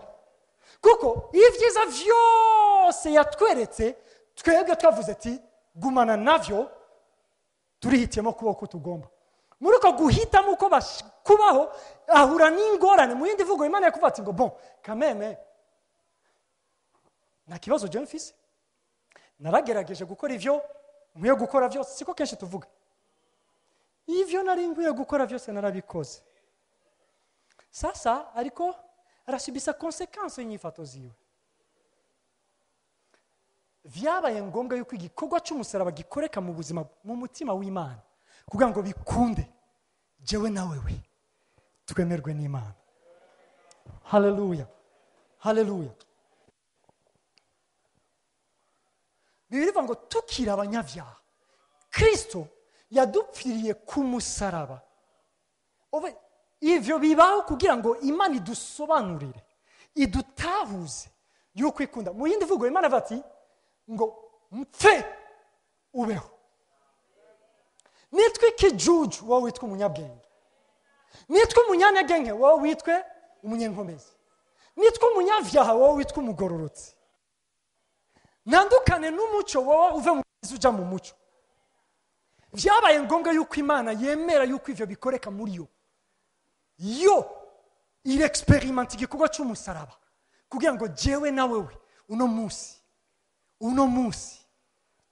kuko ibyiza vyose yatweretse twebwe twavuze ati gumana navyo turihitiyemo kubaho ko tugomba muri uko guhitamo uko kubaho ahura n'ingorane mu yindi vugo Imana yakuvuga ati ngo bon kameme nta kibazo je mfise naragerageje gukora ivyo nkwiye gukora vyose siko kenshi tuvuga ivyo nari nkwiye gukora vyose narabikoze sasa ariko arasubisa konsekansi y'inyifato ziwe vyabaye ngombwa yuko igikorwa cy'umusaraba gikoreka mu buzima mu mutima w'Imana kugira ngo bikunde jewe nawe we twemerwe n'Imana haleluya haleluya Bibiliya ngo tukira abanyavyaha Kristo yadupfiriye ku musaraba ivyo bibaho kugira ngo Imana idusobanurire idutahuze yuko ikunda mu yindi vugo Imana bati ngo mpfe ubeho nitwe kijuju wowe witwa umunyabwenge nitwe umunyanyagenge wowe witwe umunyenkomezi nitwe umunyavyaha wowe witwa umugororotsi nandukane n'umuco wowe uve mu uja mu muco vyabaye ngombwa yuko Imana yemera yuko ivyo bikoreka muri yo irexperimenti igikorwa cy'umusaraba kugira ngo jewe na wewe uno munsi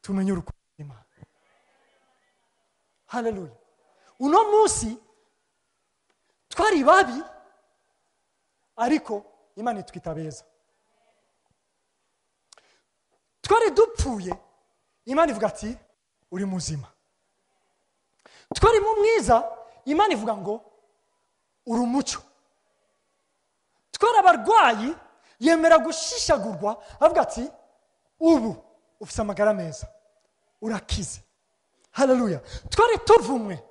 tumenye urukundo rw'Imana haleluya uno munsi twari babi ariko Imana itwita beza twari dupfuye Imana ivuga ati uri muzima twari mu mwiza Imana ivuga ngo uri umuco twari abarwayi yemera gushishagurwa avuga ati ubu ufite amagara meza urakize haleluya twari tuvumwe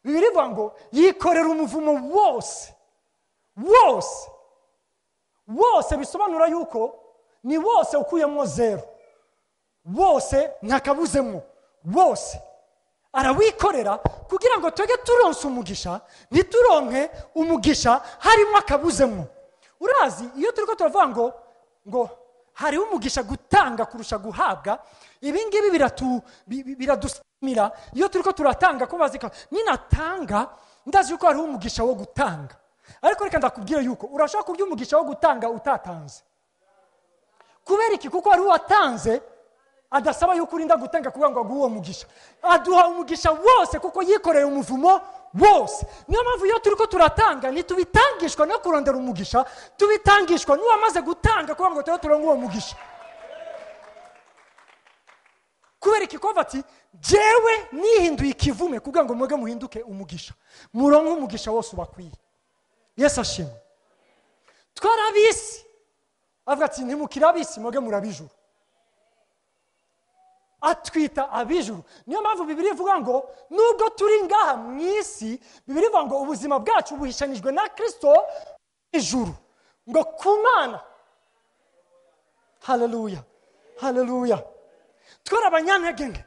Bibiliya ivuga ngo yikorera umuvumo wose bisobanura yuko ni wose ukuyemo 0 wose ntakabuzemo wose arawikorera kugira ngo twege turonse umugisha ntituronke umugisha harimo akabuzemo urazi iyo turiko turavuga ngo hariho umugisha gutanga kurusha guhabwa, ibi ngibi biradusimira iyo turiko turatanga ko bazika ninatanga ndazi yuko hariho umugisha wo gutanga, ariko reka ndakubwira yuko urashobora kurya umugisha wo gutanga utatanze. Kubera iki? Kuko hariho watanze adasaba yuko urinda gutanga kugira ngo aguhe uwo mugisha, aduha umugisha wose kuko yikoreye umuvumo wose. Niyo mpamvu iyo turiko turatanga ntitubitangishwa no kurondera umugisha, tubitangishwa n'uwamaze gutanga kugira ngo tube turonke uwo mugisha. Kubera iki? Kuva ati jewe nihinduye ikivume kugira ngo mwege muhinduke umugisha, muronke umugisha wose ubakwiye. Yesu ashimwe. Twarabisi avuga ati ntimukirabisi mwege murabijuru, atwita abijuru. Niyo mpamvu Bibiliya ivuga ngo nubwo turi ngaha mu isi, Bibiliya ivuga ngo ubuzima bwacu buhishanijwe na Kristo ijuru, ngo kumana. Haleluya, haleluya. Twari abanyantege,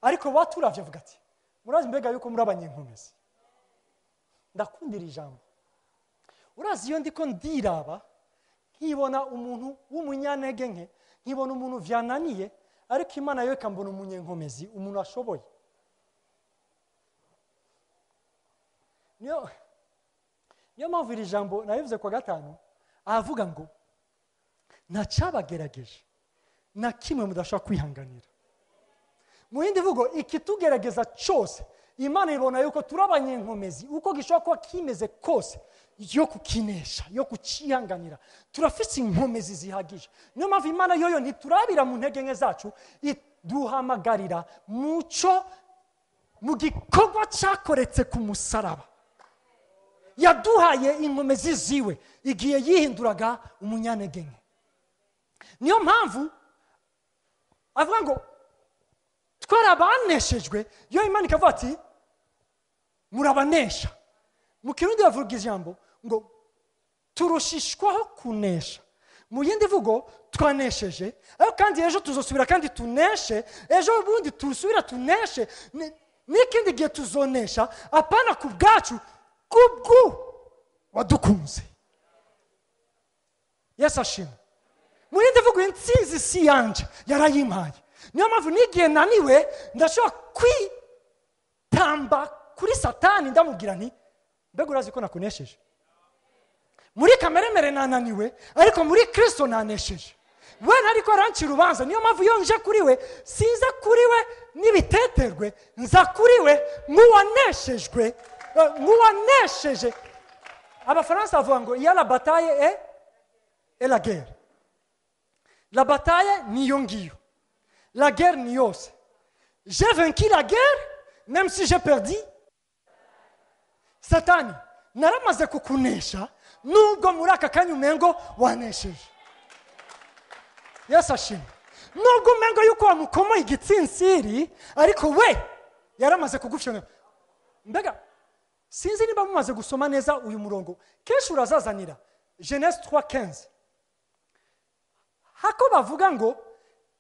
ariko baturavye avuga ati murazi mbega yuko muri abanyenkomezi. Ndakundira ijambo. Urazi iyo ndiko ndiraba nkibona umuntu w'umunyantege nke, nkibona umuntu vyananiye, ariko Imana yo ikambona umunyenkomezi, umuntu ashoboye. Niyo mpamvu iri jambo nabivuze kwa gatanu avuga ngo ntacabagerageje na kimwe mudashobora kwihanganira. Mu yindi vugo ikitugerageza cyose Imana ibona yuko turabanyenkomezi uko gishobora kuba kimeze kose yo kukinesha, yo kucihanganira. Turafise inkomezi zihagije. Niyo mpamvu Imana yoyo ntiturabira mu ntege nke zacu, iduhamagarira muco mu gikorwa cyakoretse ku musaraba. Yaduhaye inkomezi ziwe igihe yihinduraga umunyantege nke. Niyo mpamvu avuga ngo twarabaneshejwe, yo Imana ikavuga ati murabanesha. Mu Kirundi bavuga ijambo ngo turushishwaho kunesha. Mu yindi vugo twanesheje, ariko kandi ejo tuzosubira kandi tuneshe, ejo bundi tusubira tuneshe, n'ikindi gihe tuzonesha, apana ku bwacu, kubwo wadukunze. Yesu ashimwe. Mu yindi vugo intsinzi si yanje, yarayimpaye. Niyo mpamvu n'igihe naniwe ndashobora kwitamba kuri Satani ndamubwira nti mbega urazi ko nakunesheje. Muri kameremere nananiwe, ariko muri Kristo nanesheje. We ariko arancira urubanza. Niyo mpamvu iyo nje kuri we sinza kuri we n'ibiteterwe, nza kuri we nk'uwaneshejwe, nk'uwanesheje. Abafaransa bavuga ngo il y a la bataille et la guerre. La bataille niyo ngiyo, la guerre ni yose. J'ai vaincu la guerre même si j'ai perdu. Satani naramaze kukunesha nubwo muri aka kanya umengo wanesheje. Yesu ashimwe. Nubwo umengo yuko wamukomo igitsinsiri, ariko we yaramaze kugufyona. Mbega sinzi niba mumaze gusoma neza uyu murongo. Kenshi urazazanira Genèse 3:15. Hako bavuga ngo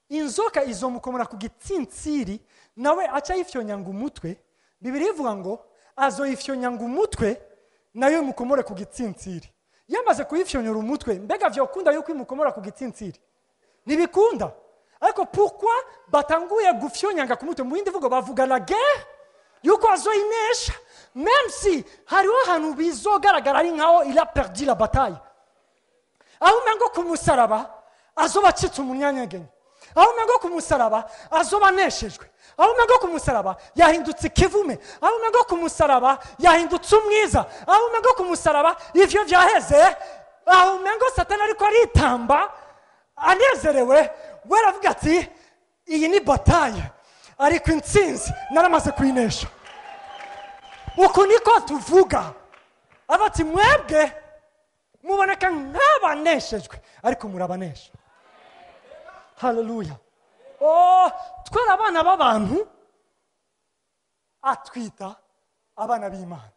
inzoka izomukomora ku gitsinsiri, nawe acha yifyonya ngo umutwe. Bibiliya ivuga ngo azoyifyonya ngo umutwe nayo mukomore ku gitsinsiri. Yamaze kuyifyonyora umutwe, mbega vyokunda yuko imukomora ku gitsinsiri? Nibikunda. Ariko pourquoi batanguye gufyonyanga ku mutwe? Mu yindi vugo bavuga la guerre yuko azoyinesha, même si hariho ahantu bizogaragara ari nkaho il a perdu la bataille. Aho umengo ku musaraba azoba acitse umunyantege nke, aho umengo ku musaraba azoba aneshejwe, aho umengo ku musaraba yahindutse ikivume, aho umengo ku musaraba yahindutse umwiza, aho umengo ku musaraba ivyo vyaheze, aho umengo Satani ariko aritamba anezerewe. We aravuga ati iyi ni bataille, ariko intsinzi naramaze kuyinesha. Uku niko tuvuga. Abati mwebwe muboneka nk'abaneshejwe, ariko murabanesha. Haleluya. Twari abana b'abantu, atwita abana b'Imana.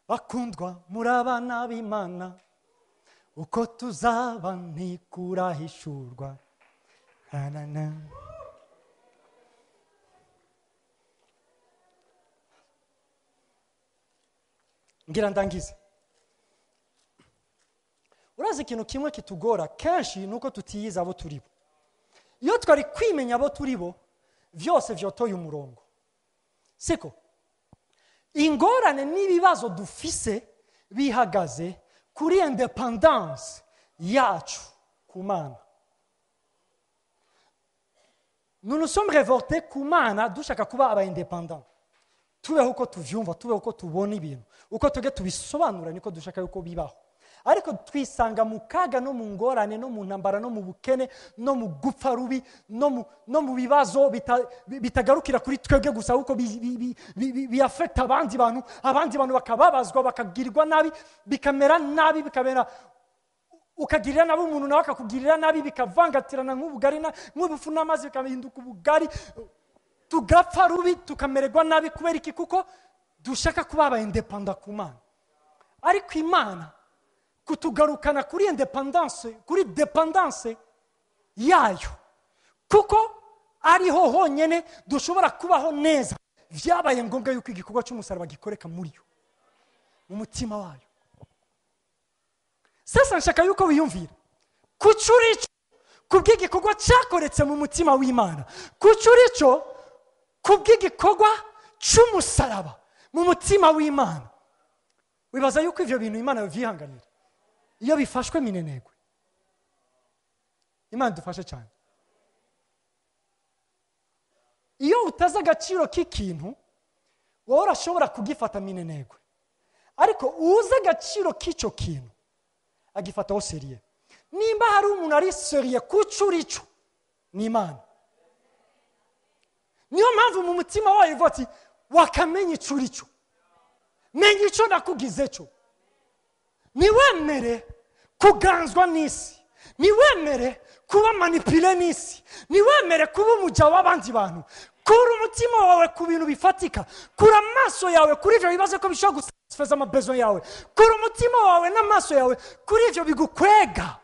Bakundwa muri abana b'Imana, uko tuzaba ntikurahishurwa. Ngira ndangize. ikintu kimwe kitugora kenshi nuko tutiyiza abo turi bo. Iyo twari kwimenya abo turi bo byose vyotoye umurongo, siko? Ingorane n'ibibazo dufise bihagaze kuri independence yacu ku Mana. Nous nous sommes révoltés ku Mana dushaka kuba aba independent. Tubeho uko tuvyumva, tubeho uko tubona ibintu, uko tuge tubisobanura niko dushaka yuko bibaho. Ariko twisanga mu kaga no mu ngorane no mu ntambara no mu bukene no mu gupfa rubi no mu bibazo bitagarukira kuri twebwe gusa uko biafekta abandi bantu bakababazwa bakagirirwa nabi bikamera nabi bikamera ukagirira nabi umuntu nawe akakugirira nabi bikavangatirana nk'ubugari nk'ubufu n'amazi bikahinduka ubugari tugapfa rubi tukamererwa nabi kubera iki? Kuko dushaka kuba aba independent ku Mana. Ariko Imana kutugarukana kuri dependance yayo, kuko ariho honyene dushobora kubaho neza. Vyabaye ngombwa yuko igikorwa cy'umusaraba gikoreka muri yo mu mutima wayo. Sasa nshaka yuko wiyumvira kucurico kubw'igikorwa cyakoretse mu mutima w'Imana, kucurico kubw'igikorwa cy'umusaraba mu mutima w'Imana. Wibaza yuko ivyo bintu Imana yovyihanganira iyo bifashwe minenegwe? Imana dufashe cyane. Iyo utaza agaciro k'ikintu wowe urashobora kugifata minenegwe, ariko uza agaciro k'icyo kintu agifataho seriye. Nimba hari umuntu ari seriye kucurico ni Imana. Niyo mpamvu mu mutima wayo ivuga ati wakamenya icurico, menya icyo nakugize cyo. Niwemere kuganzwa n'isi, niwemere kuba manipule n'isi, niwemere kuba umuja w'abandi bantu. Kura umutima wawe ku bintu bifatika, kura amaso yawe kuri ivyo bibazo ko bishobora gusatisfaza amabezo yawe, kura umutima wawe n'amaso yawe kuri ivyo bigukwega,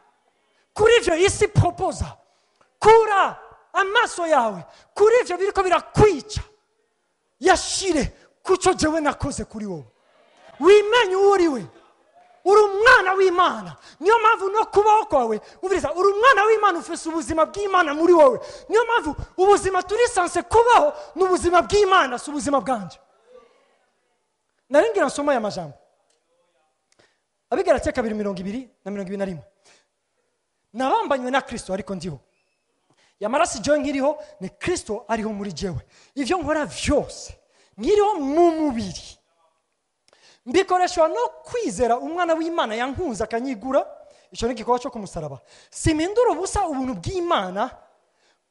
kuri ivyo isi proposa. Kura amaso yawe kuri ivyo biriko birakwica, yashire kuco jewe nakoze kuri wowe. Wimenye uriwe, uri umwana w'Imana. Niyo mpamvu no kubaho kwawe ubiriza uri umwana w'Imana, ufise ubuzima bw'Imana muri wowe. Niyo mpamvu ubuzima turi sanse kubaho n'ubuzima bw'Imana, si ubuzima bwanje. Naringira nsoma ya majambo Abigalatiya 2:20-21. Nabambanywe na Kristo ariko ndiho, yamarasi jewe nkiriho ni Kristo ariho muri jewe. Ivyo nkora vyose nkiriho mu mubiri mbikoreshwa no kwizera umwana w'Imana yankunze akanyigura. Icyo ni igikorwa cyo kumusaraba. Simindura ubusa ubuntu bw'Imana,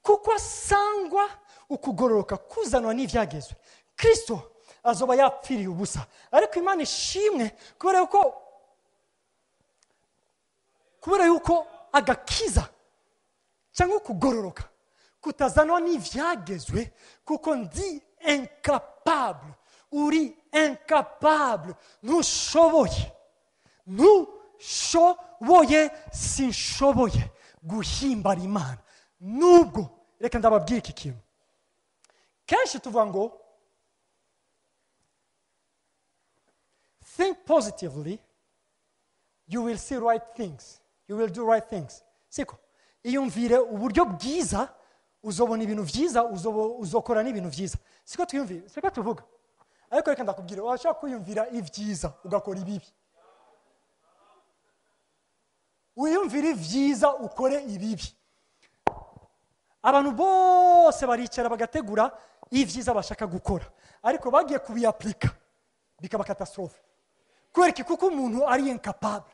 kuko asangwa ukugororoka kuzanwa n'ivyagezwe. Kristo azoba yapfiriye ubusa, ariko Imana ishimwe kubera yuko agakiza cyangwa kugororoka kutazanwa n'ivyagezwe, kuko ndi incapable. Uri incapable. Ntushoboye, sinshoboye guhimbara Imana. Nubwo reka ndababwira iki kintu, kenshi tuvuga ngo think positively, you will see right things, you will do right things. Siko iyumvire uburyo bwiza uzobona ibintu byiza, uzokora n'ibintu byiza. Siko twiyumvire, siko tuvuga. Ariko reka ndakubwira, washaka kwiyumvira ibyiza ugakora ibibi. Wiyumvire ibyiza ukore ibibi. Abantu bose baricara bagategura ibyiza bashaka gukora, ariko bagiye kubiaplika bikaba catastrophe. Kubera kuko umuntu ari incapable.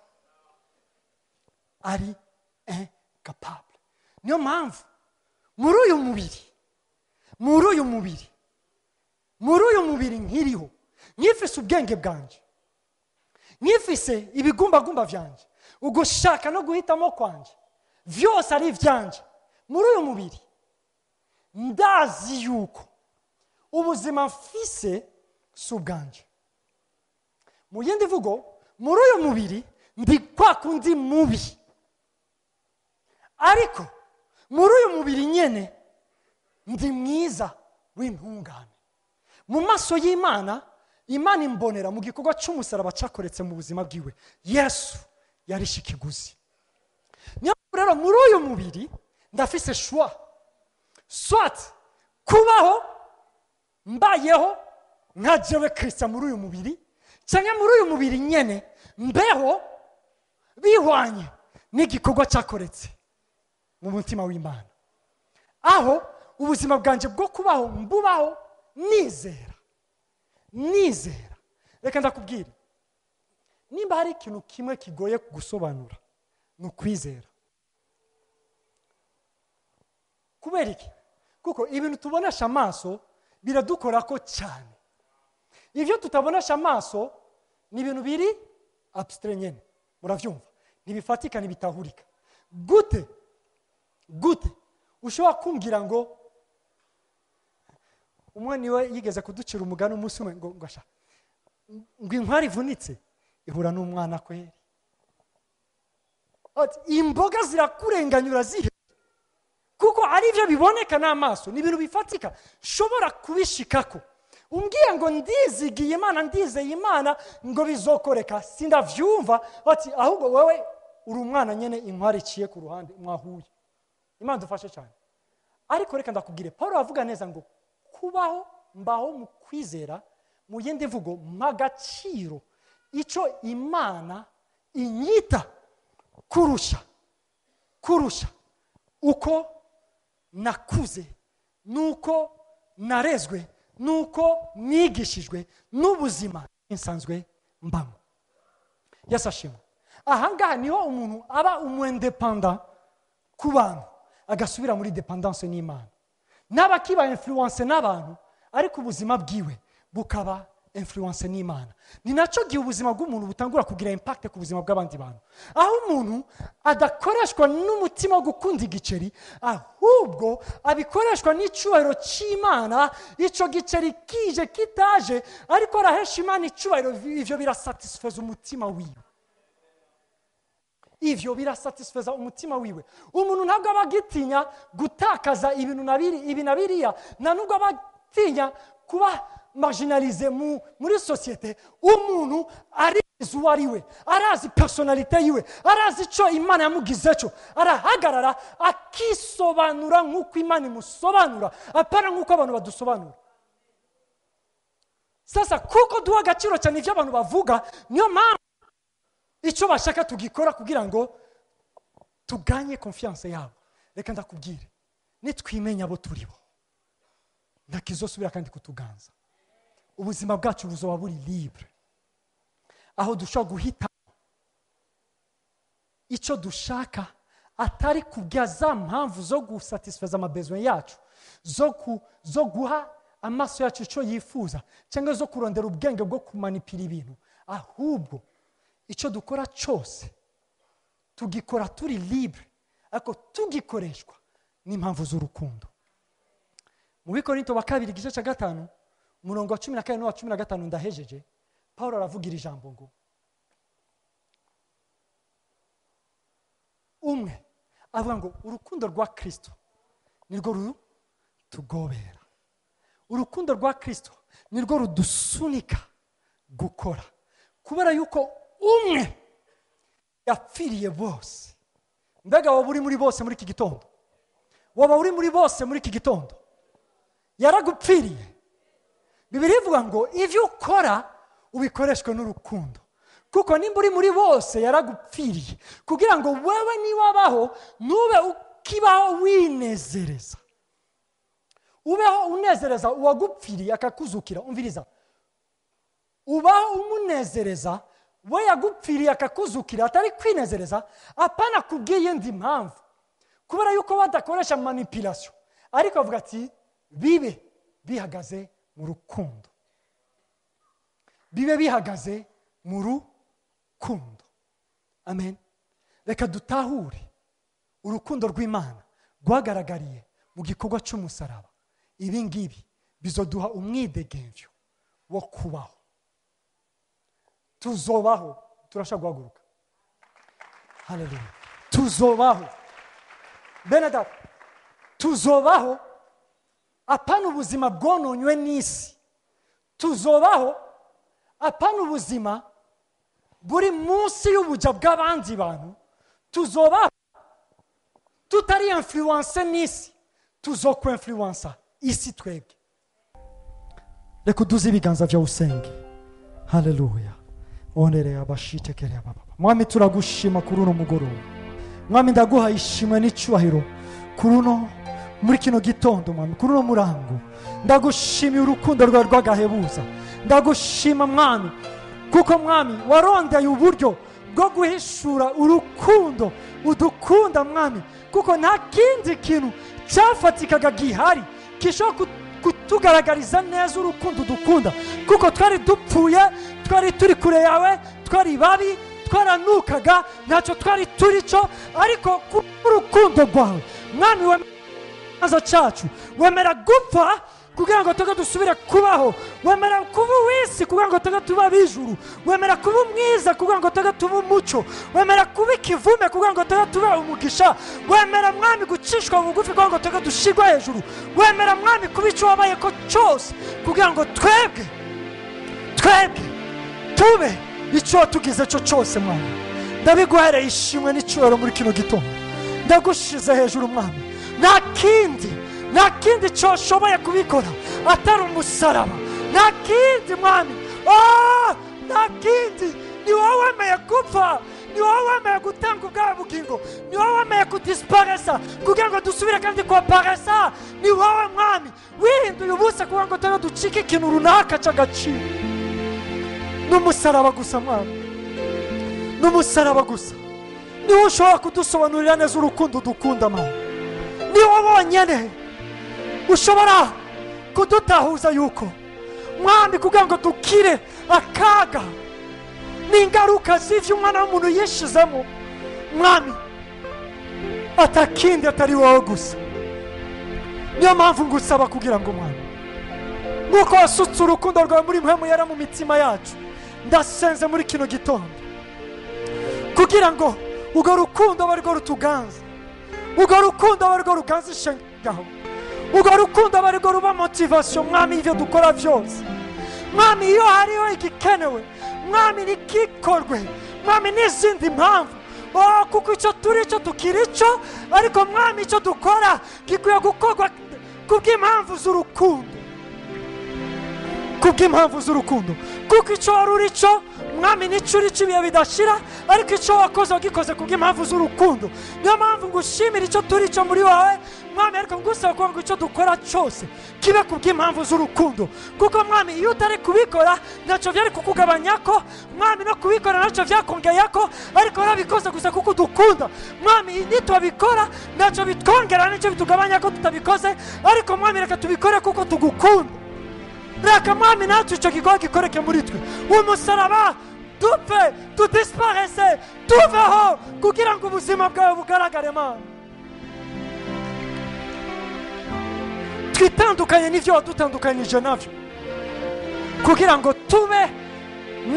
Ari incapable. Niyo mpamvu muri uyu mubiri nkiriho, nkifise ubwenge bwanje, nkifise ibigumbagumba vyanje, ugushaka no guhitamo kwanje, vyose ari vyanje. Muri uyu mubiri ndazi yuko ubuzima mfise si ubwanje. Mu yindi vugo, muri uyu mubiri ndi kwa kundi mubi, ariko muri uyu mubiri nyene ndi mwiza w'intungane. Mu maso y'Imana, Imana imbonera mu gikorwa cy'umusaraba cyakoretse mu buzima bwiwe. Yesu yarishe ikiguzi. rero muri uyu mubiri ndafise shwa swat kubaho mbayeho nka jewe Kristo muri uyu mubiri cyangwa muri uyu mubiri nyene mbeho bihwanye n'igikorwa cyakoretse mu mutima w'Imana, aho ubuzima bwanje bwo kubaho mbubaho nizera. Reka ndakubwira, nimba hari ikintu kimwe kigoye gusobanura ni ukwizera. Kubera iki? Kuko ibintu tubonesha amaso biradukorako cyane. Ibyo tutabonesha amaso ni ibintu biri abstrait nyene, muravyumva, ntibifatika ntibitahurika. Gute ushobora kumbwira ngo umwe niwe yigeze kuducira umugani umunsi umwe ngo inkware ivunitse ihura n'umwana kweri. Imboga zirakurenganyura zihe kuko ari byo biboneka n'amaso, ni ibintu bifatika shobora kubishikako. Umbwiye ngo ndizigiye Imana, ndizeye Imana ngo bizokoreka, sindavyumva. Ahubwo wewe uri umwana nyene inkware iciye ku ruhande mwahuye. Imana dufashe cyane. Ariko reka ndakubwire, Paulo avuga neza ngo kubaho mbaho mu kwizera, mu yindi mvugo magaciro ico Imana inyita kurusha uko nakuze, nuko narezwe, nuko nigishijwe n'ubuzima insanzwe mbamo. Yasashimwe. Ahangaha niho umuntu aba umwendependant ku bantu agasubira muri dependance n'Imana. N'abakiba influence n'abantu ariko ubuzima bwiwe bukaba influence n'Imana. Ni naco gihe ubuzima bw'umuntu butangura kugira impact ku buzima bw'abandi bantu. Aho umuntu adakoreshwa n'umutima wo gukunda igiceri, ahubwo abikoreshwa n'icyubahiro cy'Imana, ico giceri kije kitaje ariko arahesha Imana icyubahiro, ivyo birasatisfeza umutima wiwe. Ivyo birasatisfeza umutima wiwe. Umuntu ntabwo abagitinya gutakaza ibintu nabiriya, na nubwo abatinya kuba marginalisé muri société. Umuntu arizi uwo ari we, arazi personalite yiwe, arazi ico Imana yamugizeco, arahagarara akisobanura nk'uko Imana imusobanura, apana nk'uko abantu badusobanura. Sasa kuko duha agaciro cyane ivyo abantu bavuga, niyo mpamvu icyo bashaka tugikora kugira ngo tuganye confiance yabo. Reka ndakubwire, nitwimenya abo turibo ntakizosubira kandi kutuganza. Ubuzima bwacu buzoba buri libre, aho dushobora guhita icyo dushaka, atari kubya za mpamvu zo gusatisfeza amabesoin yacu, zo guha amaso yacu icyo yifuza, cyangwa zo kurondera ubwenge bwo kumanipira ibintu. Ahubwo icyo dukora cyose tugikora turi libre, ariko tugikoreshwa n'impamvu z'urukundo. Mu Bikorinto wa 2 igice cya 5 umurongo wa 14 n'uwa 15 ndahejeje, Paulo aravugira ijambo ngo umwe avuga ngo urukundo rwa Kristo nirwo rutugobera, urukundo rwa Kristo nirwo rudusunika gukora, kubera yuko umwe yapfiriye bose. Mbega waba uri muri bose muri iki gitondo? Waba uri muri bose muri iki gitondo? Yaragupfiriye. Bibiliya ivuga ngo ivyo ukora ubikoreshwe n'urukundo, kuko nimba uri muri bose yaragupfiriye kugira ngo wewe niwabaho nube ukibaho winezereza, ubeho unezereza uwagupfiriye akakuzukira. Umviriza, ubaho umunezereza we yagupfiriye akakuzukira, atari kwinezereza apana kubwiye ndi mpamvu, kubera yuko badakoresha manipulation, ariko avuga ati bibe bihagaze mu rukundo, bibe bihagaze mu rukundo. Amen. Reka dutahure urukundo rw'Imana rwagaragariye mu gikorwa cy'umusaraba. Ibi ngibi bizoduha umwidegemvyo wo kubaho. Tuzobaho, turashaka guhaguruka. Hallelujah. Tuzobaho. Beneda, tuzobaho apana ubuzima bwononywe n'isi. Tuzobaho apana ubuzima buri munsi y'ubuja bw'abandi bantu. Tuzobaho tutari influence n'isi tuzokwa influence isi twebwe. Reka uduze ibiganza vyawe usenge. Haleluya. Onere abashite kere ababa. Mwami turagushima kuri uno mugoroba. Mwami ndaguha ishimwe n'icyubahiro kuri uno muri kino gitondo mwami, kuri uno murango. Ndagushimiye urukundo rwawe rw'agahebuza. Ndagushima mwami kuko mwami warondeye uburyo bwo guhishura urukundo udukunda mwami, kuko nta kindi kintu cyafatikaga gihari kishobora kutugaragariza neza urukundo dukunda, kuko twari dupfuye, twari turi kure yawe, twari babi, twaranukaga, ntacyo twari turi cyo, ariko urukundo rwawe mwami wemera cyacu, wemera gupfa kugira ngo tuge dusubire kubaho, wemera kuba wisi kugira ngo tuge tuba bijuru, wemera kuba mwiza kugira ngo tuge tuba umucyo, wemera kuba ikivume kugira ngo tuge tuba umugisha, wemera mwami gucishwa bugufi kugira ngo tuge dushigwa hejuru, wemera mwami kuba icyo wabaye ko cyose kugira ngo twebwe tube icyo watugize cyo cyose mwami. Ndabiguhereye ishimwe n'icyubahiro muri kino gitondo, ndagushize hejuru mwami. Nta kindi cyoshoboye kubikora atari umusaraba, nta kindi mwami, nta kindi. Ni wowe wemeye gupfa, ni wowe wemeye gutanga ubwawe bugingo, ni wowe wemeye kudisiparesa kugira ngo dusubire kandi kuaparesa. Ni wowe mwami wihinduye ubusa kugira ngo tujye ducike ikintu runaka cy'agaciro. N'umusaraba gusa mwami, n'umusaraba gusa niwo ushobora kudusobanurira neza urukundo dukunda mwami. Ni wowe wonyine ushobora kudutahuza yuko mwami kugira ngo dukire akaga n'ingaruka z'ivyo umwana w'umuntu yishizemo mwami, atakindi atari wowe gusa. Niyo mpamvu ngusaba kugira ngo mwami, nk'uko wasutse urukundo rwawe muri mpemu yera mu mitima yacu, ndasenze muri kino gitondo kugira ngo urwo rukundo abe rwo rutuganza, urwo rukundo abe rwo ruganza ishengaho, urwo rukundo abe rwo ruba motivation mwami y'ivyo dukora vyose mwami. Iyo hariho igikenewe mwami nikikorwe mwami, n'izindi mpamvu kuko icyo turi icyo tukiri icyo, ariko mwami icyo dukora gikwiye gukorwa kubw'impamvu z'urukundo, kubw'impamvu z'urukundo, kuko icyo wari uri cyo mwami nicyo uri ibihe bidashira, ariko icyo wakoze wagikoze kubw'impamvu z'urukundo. Niyo mpamvu ngushimira icyo turi cyo muri wawe mwami, ariko ngusaba kugira ngo icyo dukora cyose kibe kubw'impamvu z'urukundo, kuko mwami iyo utari kubikora ntacyo byari kukugabanya ko mwami, no kubikora ntacyo byakongeye ko, ariko warabikoze gusa kuko dukunda mwami. Nitwabikora ntacyo bitwongera nicyo bitugabanya ko tutabikoze, ariko mwami reka tubikore kuko tugukunda. Reka mwami natwe icyo gikorwa gikoreke muri twe, umusaraba dupfe, tudisiparese, tuveho kugira ngo ubuzima bwawe bugaragare mwami. Twitandukanye n'ivyo wadutandukanyije navyo kugira ngo tube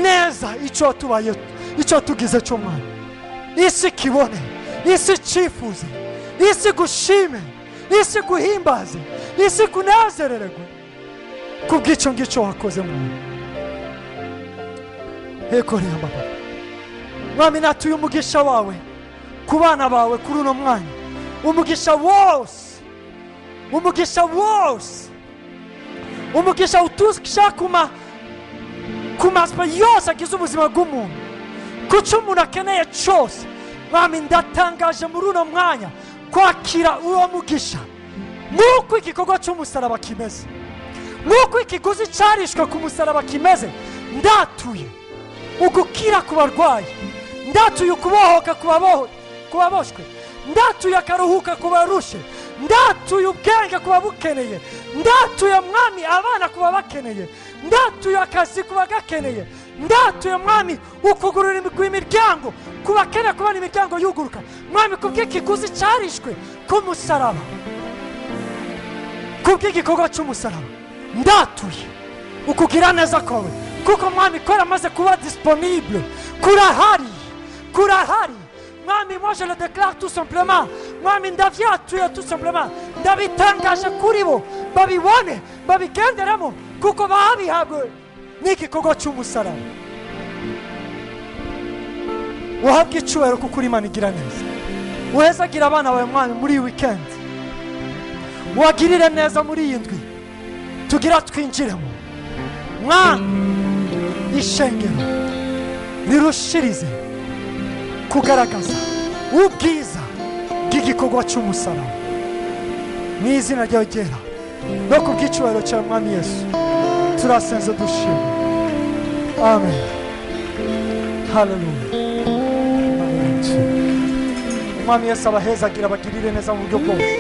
neza icyo tubaye, icyo tugize cyo mwami. Isi kibone, isi cifuze, isi gushime, isi guhimbaze, isi kunezererwe kubw'icyo ngicyo wakoze mwami. Hekorera baba mwami, natuye umugisha wawe ku bana bawe kuri uno mwanya, umugisha wose, umugisha wose, umugisha utusha ku maspa yose agize ubuzima bw'umuntu, ku cyo umuntu akeneye cyose mwami. Ndatangaje muri uno mwanya kwakira uwo mugisha, nk'uko igikorwa cy'umusaraba kimeze, nk'uko ikiguzi cyarishwe ku musaraba kimeze. Ndatuye ugukira ku barwayi, ndatuye ukubohoka ku baboshwe, ndatuye akaruhuka ku barushe, ndatuye ubwenge ku babukeneye, ndatuye mwami abana ku babakeneye, ndatuye akazi ku bagakeneye, ndatuye mwami ukugurura imiryango ku bakeneye kubona imiryango yuguruka mwami, kubw'ikiguzi cyarishwe ku musaraba, kubw'igikorwa cy'umusaraba. Ndatuye ukugira neza kwawe, kuko mwami kora maze kuba disponible, kurahari mwami. Moi je le déclare tout simplement mwami, ndavyatuye tout simplement, ndabitangaje kuri bo babibone, babigenderamo, kuko babihabwe n'igikorwa cy'umusaraba. Uhabwe icyubahiro kuko uri Imana igira neza. uhezagira abana bawe mwami muri iyi weekend, wagirire neza muri iyi ndwi tugira twinjiremo mwami. Ishengero rirushirize kugaragaza ubwiza bw'igikorwa cy'umusaraba mu izina ryawe ryera no ku bw'icyubahiro cya mwami Yesu turasenze dushima. Amen. Hallelujah. Umwami Yesu abahezagira abagirire neza mu buryo bwose.